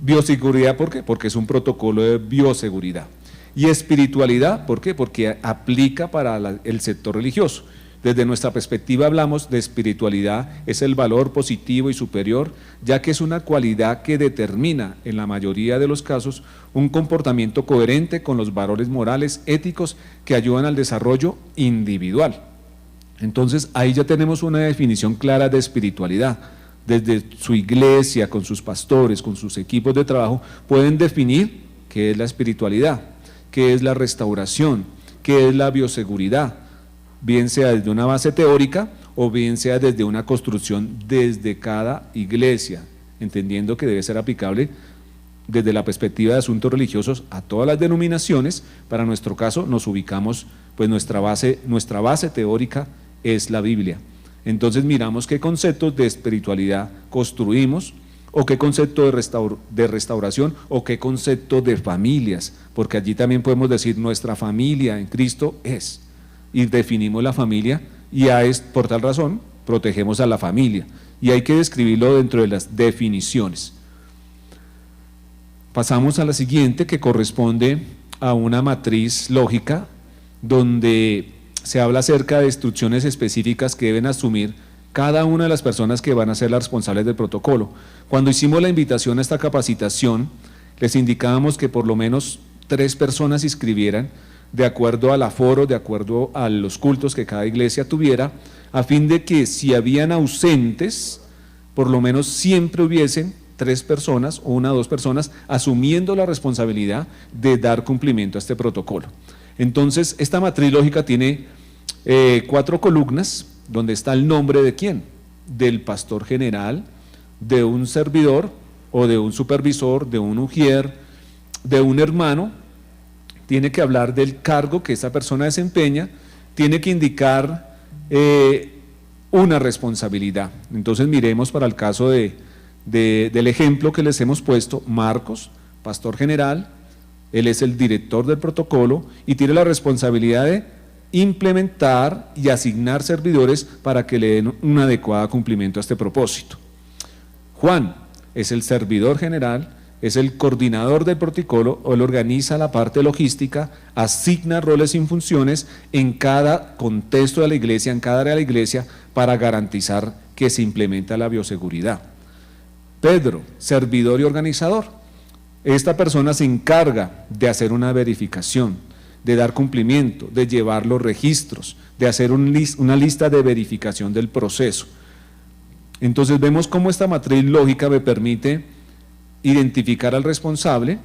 Bioseguridad, ¿por qué? Porque es un protocolo de bioseguridad. Y espiritualidad, ¿por qué? Porque aplica para el sector religioso. Desde nuestra perspectiva hablamos de espiritualidad, es el valor positivo y superior, ya que es una cualidad que determina, en la mayoría de los casos, un comportamiento coherente con los valores morales, éticos, que ayudan al desarrollo individual. Entonces, ahí ya tenemos una definición clara de espiritualidad. Desde su iglesia, con sus pastores, con sus equipos de trabajo, pueden definir qué es la espiritualidad, qué es la restauración, qué es la bioseguridad, bien sea desde una base teórica o bien sea desde una construcción desde cada iglesia, entendiendo que debe ser aplicable desde la perspectiva de asuntos religiosos a todas las denominaciones. Para nuestro caso nos ubicamos, pues nuestra base teórica es la Biblia. Entonces miramos qué conceptos de espiritualidad construimos, o qué concepto de restauración, o qué concepto de familias, porque allí también podemos decir nuestra familia en Cristo es, y definimos la familia, y por tal razón protegemos a la familia, y hay que describirlo dentro de las definiciones. Pasamos a la siguiente, que corresponde a una matriz lógica, donde se habla acerca de instrucciones específicas que deben asumir cada una de las personas que van a ser las responsables del protocolo. Cuando hicimos la invitación a esta capacitación, les indicábamos que por lo menos 3 personas se inscribieran, de acuerdo al aforo, de acuerdo a los cultos que cada iglesia tuviera, a fin de que si habían ausentes, por lo menos siempre hubiesen 3 personas o 1 o 2 personas asumiendo la responsabilidad de dar cumplimiento a este protocolo. Entonces, esta matriz lógica tiene 4 columnas, donde está el nombre de quién, del pastor general, de un servidor o de un supervisor, de un ujier, de un hermano. Tiene que hablar del cargo que esa persona desempeña, tiene que indicar una responsabilidad. Entonces miremos para el caso del ejemplo que les hemos puesto, Marcos, pastor general, él es el director del protocolo y tiene la responsabilidad de implementar y asignar servidores para que le den un adecuado cumplimiento a este propósito. Juan es el servidor general, es el coordinador del protocolo, él organiza la parte logística, asigna roles y funciones en cada contexto de la iglesia, en cada área de la iglesia, para garantizar que se implementa la bioseguridad. Pedro, servidor y organizador. Esta persona se encarga de hacer una verificación, de dar cumplimiento, de llevar los registros, de hacer una lista de verificación del proceso. Entonces vemos cómo esta matriz lógica me permite identificar al responsable,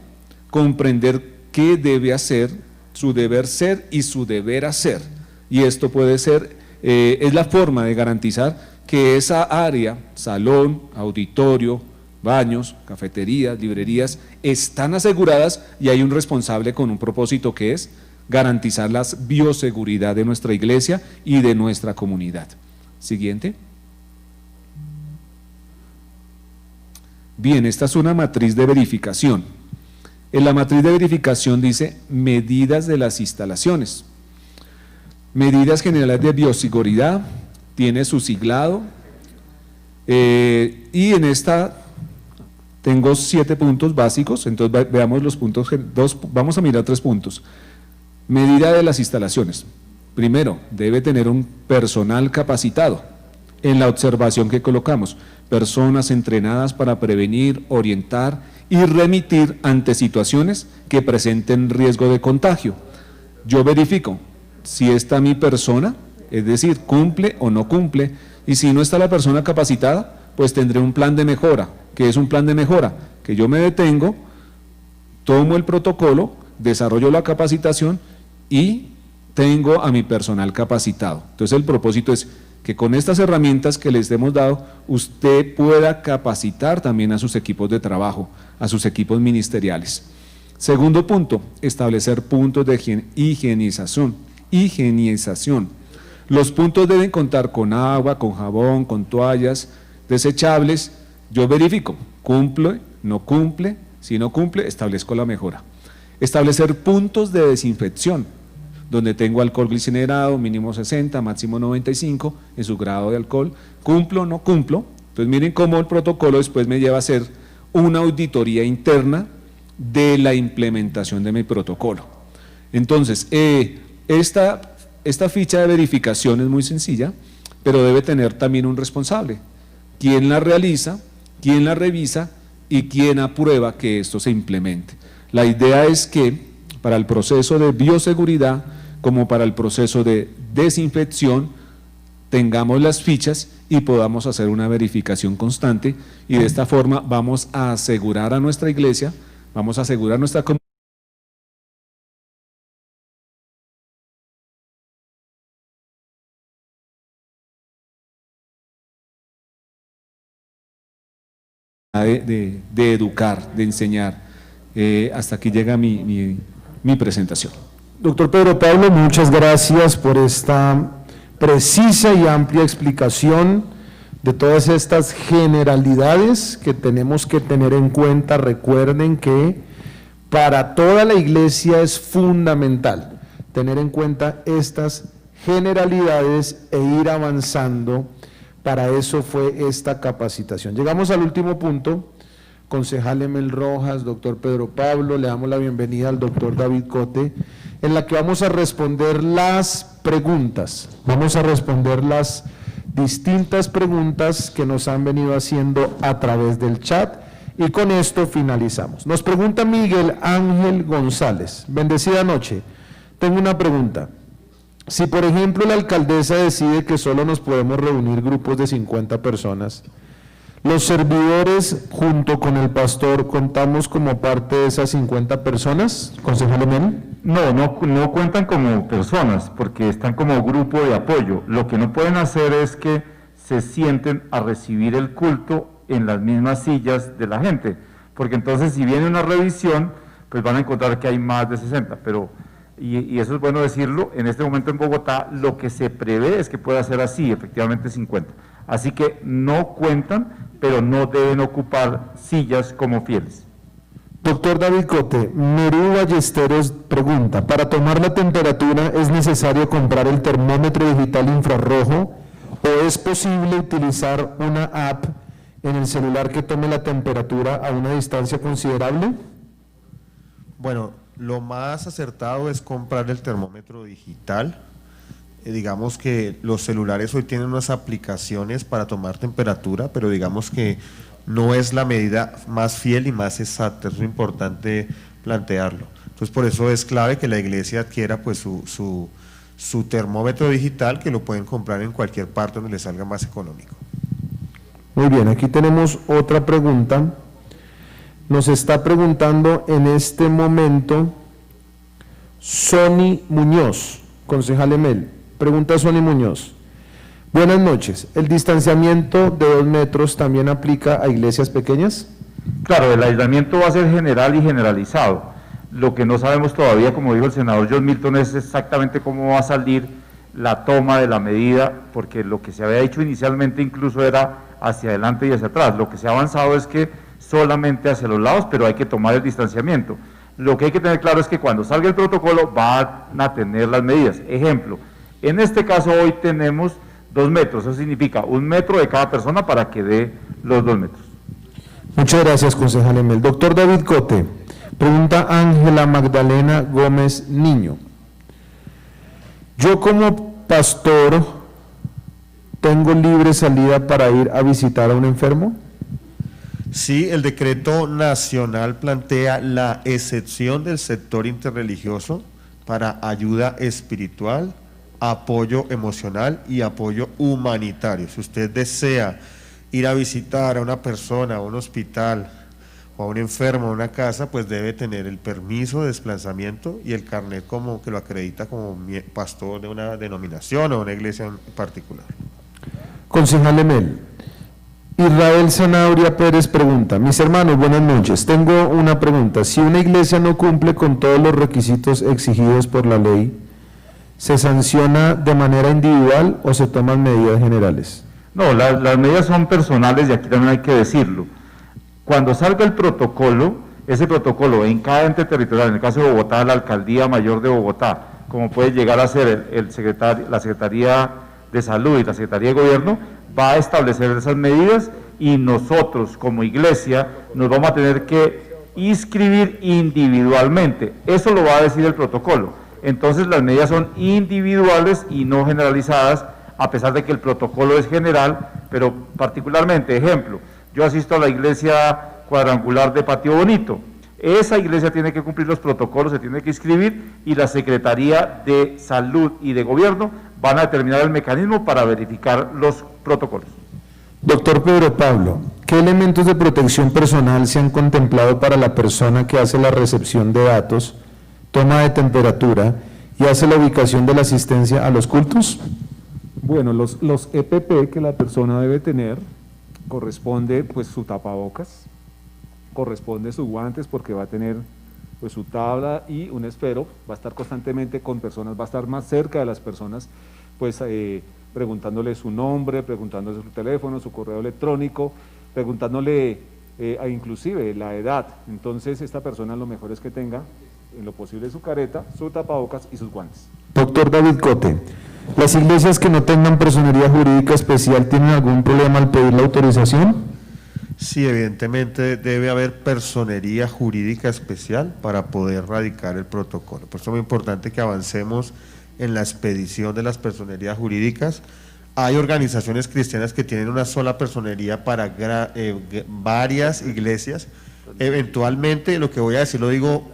comprender qué debe hacer, su deber ser y su deber hacer. Y esto puede ser, es la forma de garantizar que esa área, salón, auditorio, baños, cafeterías, librerías, están aseguradas y hay un responsable con un propósito que es garantizar la bioseguridad de nuestra iglesia y de nuestra comunidad. Siguiente. Bien, esta es una matriz de verificación. En la matriz de verificación dice medidas de las instalaciones. Medidas generales de bioseguridad, tiene su siglado, y en esta tengo 7 puntos básicos. Entonces veamos los puntos, vamos a mirar 3 puntos. Medida de las instalaciones. Primero, debe tener un personal capacitado en la observación que colocamos, personas entrenadas para prevenir, orientar y remitir ante situaciones que presenten riesgo de contagio. Yo verifico si está mi persona, es decir, cumple o no cumple, y si no está la persona capacitada, pues tendré un plan de mejora. ¿Qué es un plan de mejora? Que yo me detengo, tomo el protocolo, desarrollo la capacitación y tengo a mi personal capacitado. Entonces el propósito es que con estas herramientas que les hemos dado, usted pueda capacitar también a sus equipos de trabajo, a sus equipos ministeriales. Segundo punto, establecer puntos de higienización. Los puntos deben contar con agua, con jabón, con toallas desechables. Yo verifico, cumple, no cumple, si no cumple, establezco la mejora. Establecer puntos de desinfección, donde tengo alcohol glicerado, mínimo 60, máximo 95, en su grado de alcohol, cumplo o no cumplo. Entonces miren cómo el protocolo después me lleva a hacer una auditoría interna de la implementación de mi protocolo. Entonces, esta ficha de verificación es muy sencilla, pero debe tener también un responsable. ¿Quién la realiza? ¿Quién la revisa? ¿Y quién aprueba que esto se implemente? La idea es que para el proceso de bioseguridad, como para el proceso de desinfección, tengamos las fichas y podamos hacer una verificación constante, y de esta forma vamos a asegurar a nuestra iglesia, vamos a asegurar nuestra comunidad de educar, de enseñar. Hasta aquí llega mi presentación. Doctor Pedro Pablo, muchas gracias por esta precisa y amplia explicación de todas estas generalidades que tenemos que tener en cuenta. Recuerden que para toda la iglesia es fundamental tener en cuenta estas generalidades e ir avanzando. Para eso fue esta capacitación. Llegamos al último punto. Concejal Emel Rojas, doctor Pedro Pablo, le damos la bienvenida al doctor David Cote, en la que vamos a responder las preguntas. Vamos a responder las distintas preguntas que nos han venido haciendo a través del chat, y con esto finalizamos. Nos pregunta Miguel Ángel González. Bendecida noche. Tengo una pregunta. Si, por ejemplo, la alcaldesa decide que solo nos podemos reunir grupos de 50 personas, ¿los servidores junto con el pastor contamos como parte de esas 50 personas, concejal Emel? No cuentan como personas, porque están como grupo de apoyo. Lo que no pueden hacer es que se sienten a recibir el culto en las mismas sillas de la gente, porque entonces si viene una revisión, pues van a encontrar que hay más de 60, pero, y eso es bueno decirlo, en este momento en Bogotá lo que se prevé es que pueda ser así, efectivamente 50. Así que no cuentan, pero no deben ocupar sillas como fieles. Doctor David Cote, Merú Ballesteros pregunta, ¿para tomar la temperatura es necesario comprar el termómetro digital infrarrojo o es posible utilizar una app en el celular que tome la temperatura a una distancia considerable? Bueno, lo más acertado es comprar el termómetro digital. Digamos que los celulares hoy tienen unas aplicaciones para tomar temperatura, pero digamos que no es la medida más fiel y más exacta. Es importante plantearlo. Entonces, por eso es clave que la iglesia adquiera pues su termómetro digital, que lo pueden comprar en cualquier parte donde les salga más económico. Muy bien, aquí tenemos otra pregunta. Nos está preguntando en este momento Sony Muñoz, concejal Emel. Pregunta Sony Muñoz. Buenas noches. ¿El distanciamiento de 2 metros también aplica a iglesias pequeñas? Claro, el aislamiento va a ser general y generalizado. Lo que no sabemos todavía, como dijo el senador John Milton, es exactamente cómo va a salir la toma de la medida, porque lo que se había dicho inicialmente incluso era hacia adelante y hacia atrás. Lo que se ha avanzado es que solamente hacia los lados, pero hay que tomar el distanciamiento. Lo que hay que tener claro es que cuando salga el protocolo van a tener las medidas. Ejemplo, en este caso hoy tenemos 2 metros, eso significa 1 metro de cada persona para que dé los 2 metros. Muchas gracias, concejal Emel. Doctor David Cote, pregunta Ángela Magdalena Gómez Niño. Yo como pastor tengo libre salida para ir a visitar a un enfermo. Sí, el decreto nacional plantea la excepción del sector interreligioso para ayuda espiritual, apoyo emocional y apoyo humanitario. Si usted desea ir a visitar a una persona, a un hospital o a un enfermo, a una casa, pues debe tener el permiso de desplazamiento y el carnet como que lo acredita como pastor de una denominación o una iglesia en particular. Concejal Emel, Israel Zanabria Pérez pregunta: mis hermanos, buenas noches. Tengo una pregunta. Si una iglesia no cumple con todos los requisitos exigidos por la ley, ¿se sanciona de manera individual o se toman medidas generales? No, las medidas son personales y aquí también hay que decirlo. Cuando salga el protocolo, ese protocolo en cada ente territorial, en el caso de Bogotá, la Alcaldía Mayor de Bogotá, como puede llegar a ser la Secretaría de Salud y la Secretaría de Gobierno, va a establecer esas medidas y nosotros como iglesia nos vamos a tener que inscribir individualmente. Eso lo va a decir el protocolo. Entonces las medidas son individuales y no generalizadas, a pesar de que el protocolo es general, pero particularmente, ejemplo, yo asisto a la iglesia cuadrangular de Patio Bonito. Esa iglesia tiene que cumplir los protocolos, se tiene que inscribir y la Secretaría de Salud y de Gobierno van a determinar el mecanismo para verificar los protocolos. Doctor Pedro Pablo, ¿qué elementos de protección personal se han contemplado para la persona que hace la recepción de datos, toma de temperatura y hace la ubicación de la asistencia a los cultos? Bueno, los EPP que la persona debe tener, corresponde pues su tapabocas, corresponde sus guantes porque va a tener pues su tabla y un esfero, va a estar constantemente con personas, va a estar más cerca de las personas, pues preguntándole su nombre, preguntándole su teléfono, su correo electrónico, preguntándole inclusive la edad. Entonces esta persona lo mejor es que tenga en lo posible su careta, su tapabocas y sus guantes. Doctor David Cote, ¿las iglesias que no tengan personería jurídica especial tienen algún problema al pedir la autorización? Sí, evidentemente debe haber personería jurídica especial para poder radicar el protocolo. Por eso es muy importante que avancemos en la expedición de las personerías jurídicas. Hay organizaciones cristianas que tienen una sola personería para varias iglesias. Eventualmente, lo que voy a decir lo digo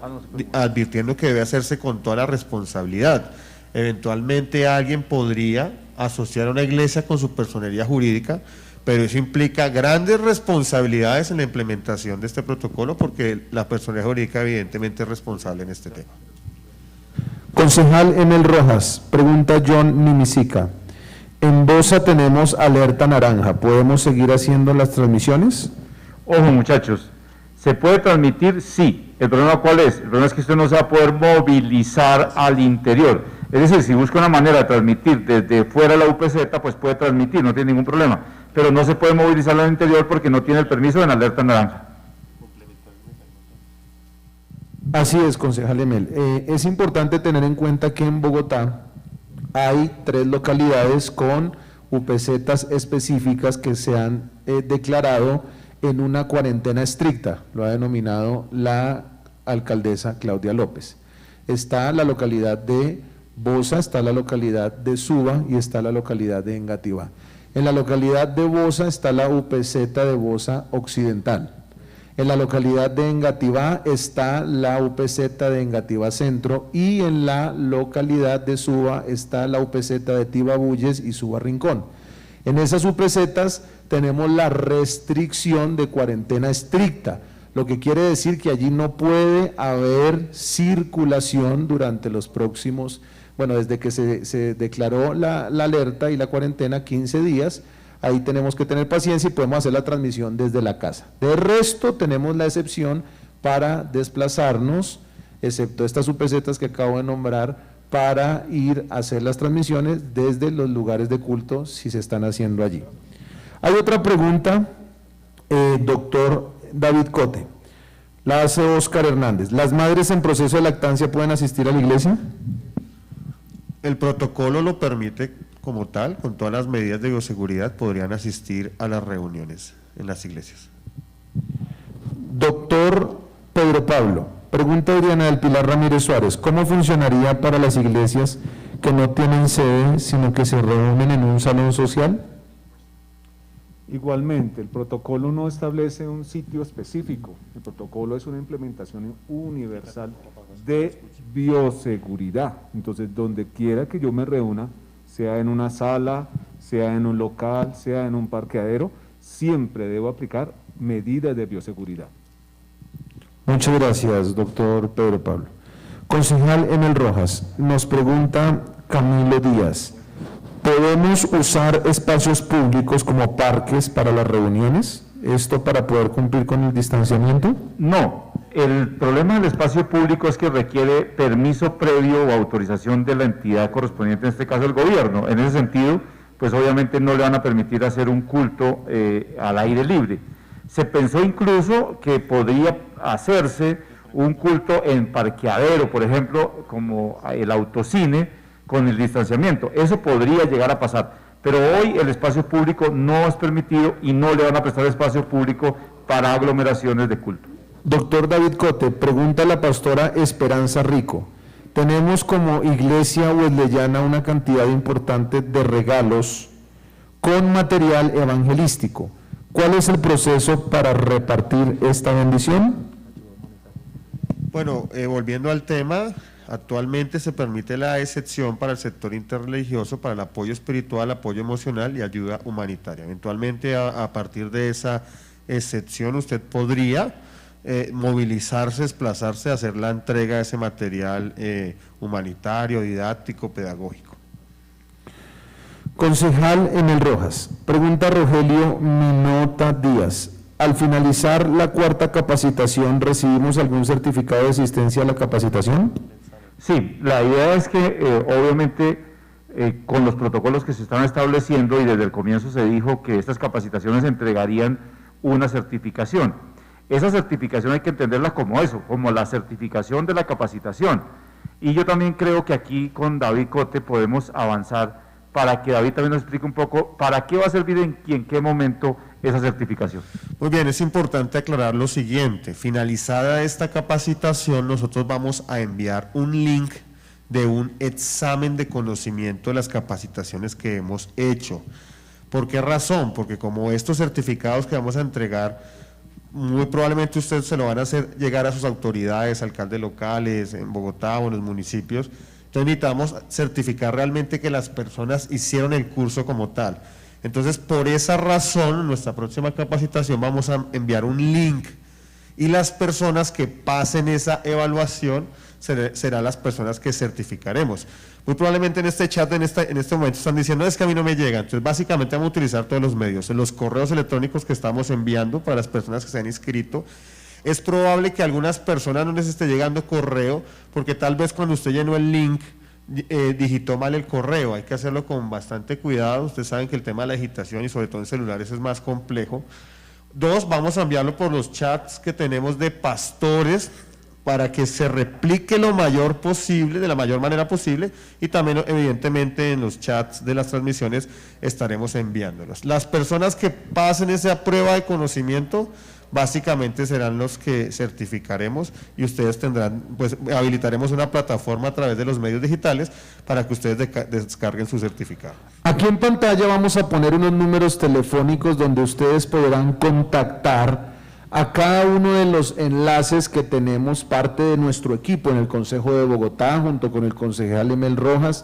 advirtiendo que debe hacerse con toda la responsabilidad. Eventualmente alguien podría asociar a una iglesia con su personería jurídica, pero eso implica grandes responsabilidades en la implementación de este protocolo porque la personería jurídica evidentemente es responsable en este tema. Concejal Emel Rojas, pregunta John Nimisica. En Bosa tenemos alerta naranja, ¿podemos seguir haciendo las transmisiones? Ojo muchachos, ¿se puede transmitir? Sí. ¿El problema cuál es? El problema es que usted no se va a poder movilizar al interior. Es decir, si busca una manera de transmitir desde fuera de la UPZ, pues puede transmitir, no tiene ningún problema. Pero no se puede movilizar al interior porque no tiene el permiso de la alerta naranja. Así es, concejal Emel. Es importante tener en cuenta que en Bogotá hay 3 localidades con UPZs específicas que se han declarado en una cuarentena estricta, lo ha denominado la alcaldesa Claudia López. Está la localidad de Bosa, está la localidad de Suba y está la localidad de Engativá. En la localidad de Bosa está la UPZ de Bosa Occidental. En la localidad de Engativá está la UPZ de Engativá Centro y en la localidad de Suba está la UPZ de Tibabuyes y Suba Rincón. En esas UPZs tenemos la restricción de cuarentena estricta, lo que quiere decir que allí no puede haber circulación durante los próximos, bueno, desde que se declaró la alerta y la cuarentena, 15 días, ahí tenemos que tener paciencia y podemos hacer la transmisión desde la casa. De resto, tenemos la excepción para desplazarnos, excepto estas UPZs que acabo de nombrar, para ir a hacer las transmisiones desde los lugares de culto si se están haciendo allí. Hay otra pregunta, doctor David Cote, la hace Oscar Hernández. ¿Las madres en proceso de lactancia pueden asistir a la iglesia? El protocolo lo permite como tal, con todas las medidas de bioseguridad, podrían asistir a las reuniones en las iglesias. Doctor Pedro Pablo, pregunta Adriana del Pilar Ramírez Suárez, ¿cómo funcionaría para las iglesias que no tienen sede, sino que se reúnen en un salón social? Igualmente, el protocolo no establece un sitio específico, el protocolo es una implementación universal de bioseguridad. Entonces, donde quiera que yo me reúna, sea en una sala, sea en un local, sea en un parqueadero, siempre debo aplicar medidas de bioseguridad. Muchas gracias, doctor Pedro Pablo. Concejal Emel Rojas, nos pregunta Camilo Díaz, ¿podemos usar espacios públicos como parques para las reuniones? ¿Esto para poder cumplir con el distanciamiento? No, el problema del espacio público es que requiere permiso previo o autorización de la entidad correspondiente, en este caso el gobierno. En ese sentido, pues obviamente no le van a permitir hacer un culto al aire libre. Se pensó incluso que podría hacerse un culto en parqueadero, por ejemplo, como el autocine, con el distanciamiento. Eso podría llegar a pasar, pero hoy el espacio público no es permitido y no le van a prestar espacio público para aglomeraciones de culto. Doctor David Cote, pregunta la pastora Esperanza Rico. Tenemos como iglesia wesleyana una cantidad importante de regalos con material evangelístico. ¿Cuál es el proceso para repartir esta bendición? Bueno, volviendo al tema, actualmente se permite la excepción para el sector interreligioso, para el apoyo espiritual, apoyo emocional y ayuda humanitaria. Eventualmente, a partir de esa excepción, usted podría movilizarse, desplazarse, hacer la entrega de ese material humanitario, didáctico, pedagógico. Concejal Emel Rojas, pregunta Rogelio Minota Díaz. Al finalizar la cuarta capacitación, ¿recibimos algún certificado de asistencia a la capacitación? Sí, la idea es que obviamente con los protocolos que se están estableciendo y desde el comienzo se dijo que estas capacitaciones entregarían una certificación. Esa certificación hay que entenderla como eso, como la certificación de la capacitación. Y yo también creo que aquí con David Cote podemos avanzar para que David también nos explique un poco para qué va a servir en qué momento esa certificación. Muy bien, es importante aclarar lo siguiente. Finalizada esta capacitación, nosotros vamos a enviar un link de un examen de conocimiento de las capacitaciones que hemos hecho. ¿Por qué razón? Porque como estos certificados que vamos a entregar, muy probablemente ustedes se lo van a hacer llegar a sus autoridades, alcaldes locales, en Bogotá o en los municipios. Entonces necesitamos certificar realmente que las personas hicieron el curso como tal. Entonces, por esa razón, en nuestra próxima capacitación vamos a enviar un link y las personas que pasen esa evaluación serán las personas que certificaremos. Muy probablemente en este chat, en este momento están diciendo, es que a mí no me llega. Entonces, básicamente vamos a utilizar todos los medios, los correos electrónicos que estamos enviando para las personas que se han inscrito. Es probable que a algunas personas no les esté llegando correo, porque tal vez cuando usted llenó el link, digitó mal el correo. Hay que hacerlo con bastante cuidado. Ustedes saben que el tema de la digitación y sobre todo en celulares es más complejo. 2, vamos a enviarlo por los chats que tenemos de pastores para que se replique lo mayor posible, de la mayor manera posible, y también evidentemente en los chats de las transmisiones estaremos enviándolos. Las personas que pasen esa prueba de conocimiento básicamente serán los que certificaremos y ustedes tendrán, pues habilitaremos una plataforma a través de los medios digitales para que ustedes descarguen su certificado. Aquí en pantalla vamos a poner unos números telefónicos donde ustedes podrán contactar a cada uno de los enlaces que tenemos parte de nuestro equipo en el Consejo de Bogotá, junto con el concejal Emel Rojas.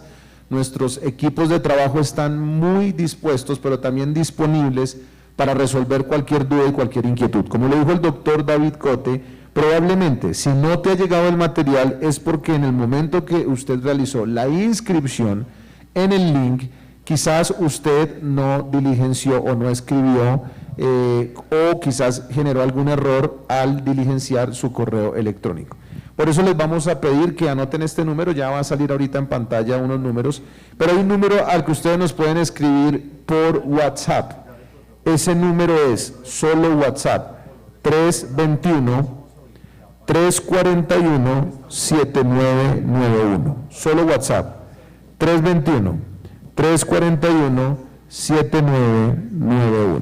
Nuestros equipos de trabajo están muy dispuestos, pero también disponibles para resolver cualquier duda y cualquier inquietud. Como le dijo el doctor David Cote, probablemente si no te ha llegado el material es porque en el momento que usted realizó la inscripción en el link, quizás usted no diligenció o no escribió o quizás generó algún error al diligenciar su correo electrónico. Por eso les vamos a pedir que anoten este número, ya va a salir ahorita en pantalla unos números, pero hay un número al que ustedes nos pueden escribir por WhatsApp. Ese número es solo WhatsApp, 321-341-7991. Solo WhatsApp, 321-341-7991.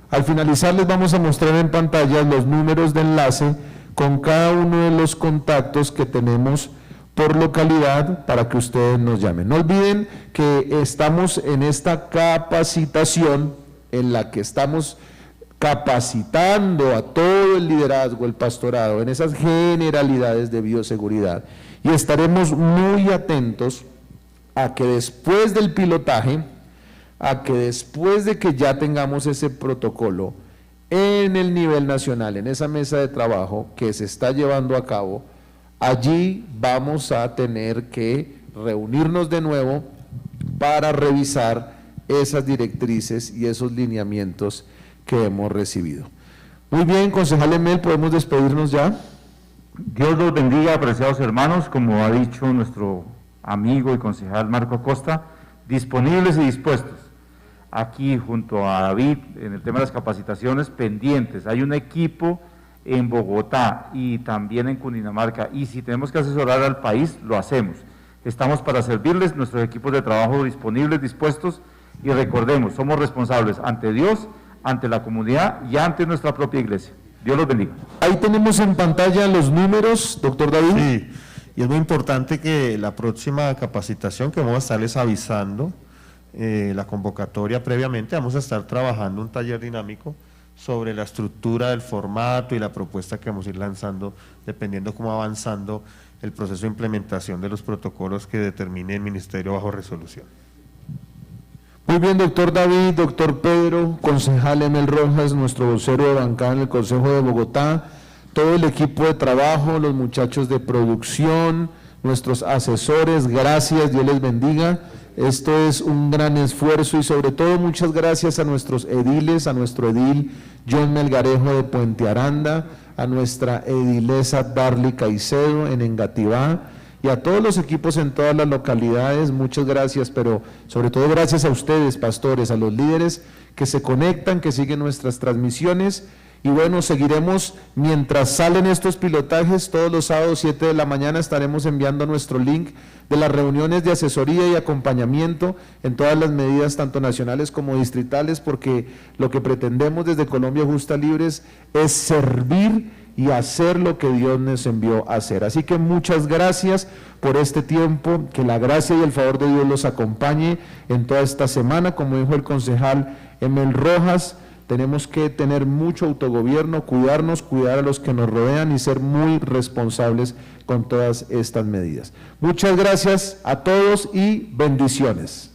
Al finalizar les vamos a mostrar en pantalla los números de enlace con cada uno de los contactos que tenemos por localidad para que ustedes nos llamen. No olviden que estamos en esta capacitación en la que estamos capacitando a todo el liderazgo, el pastorado, en esas generalidades de bioseguridad, y estaremos muy atentos a que después del pilotaje, a que después de que ya tengamos ese protocolo en el nivel nacional, en esa mesa de trabajo que se está llevando a cabo, allí vamos a tener que reunirnos de nuevo para revisar esas directrices y esos lineamientos que hemos recibido. Muy bien, concejal Emel, ¿podemos despedirnos ya? Dios los bendiga, apreciados hermanos, como ha dicho nuestro amigo y concejal Marco Acosta, disponibles y dispuestos. Aquí junto a David, en el tema de las capacitaciones, pendientes. Hay un equipo en Bogotá y también en Cundinamarca, y si tenemos que asesorar al país, lo hacemos. Estamos para servirles, nuestros equipos de trabajo disponibles, dispuestos, y recordemos, somos responsables ante Dios, ante la comunidad y ante nuestra propia iglesia. Dios los bendiga. Ahí tenemos en pantalla los números, doctor David. Sí, y es muy importante que la próxima capacitación que vamos a estarles avisando, la convocatoria previamente, vamos a estar trabajando un taller dinámico sobre la estructura del formato y la propuesta que vamos a ir lanzando, dependiendo cómo va avanzando el proceso de implementación de los protocolos que determine el Ministerio bajo resolución. Muy bien, doctor David, doctor Pedro, concejal Emel Rojas, nuestro vocero de bancada en el Consejo de Bogotá, todo el equipo de trabajo, los muchachos de producción, nuestros asesores, gracias, Dios les bendiga. Esto es un gran esfuerzo y sobre todo muchas gracias a nuestros ediles, a nuestro edil John Melgarejo de Puente Aranda, a nuestra edilesa Darly Caicedo en Engativá, y a todos los equipos en todas las localidades, muchas gracias, pero sobre todo gracias a ustedes, pastores, a los líderes que se conectan, que siguen nuestras transmisiones, y bueno, seguiremos mientras salen estos pilotajes, todos los sábados 7 de la mañana estaremos enviando nuestro link de las reuniones de asesoría y acompañamiento en todas las medidas, tanto nacionales como distritales, porque lo que pretendemos desde Colombia Justa Libres es servir y hacer lo que Dios nos envió a hacer. Así que muchas gracias por este tiempo, que la gracia y el favor de Dios los acompañe en toda esta semana. Como dijo el concejal Emel Rojas, tenemos que tener mucho autogobierno, cuidarnos, cuidar a los que nos rodean y ser muy responsables con todas estas medidas. Muchas gracias a todos y bendiciones.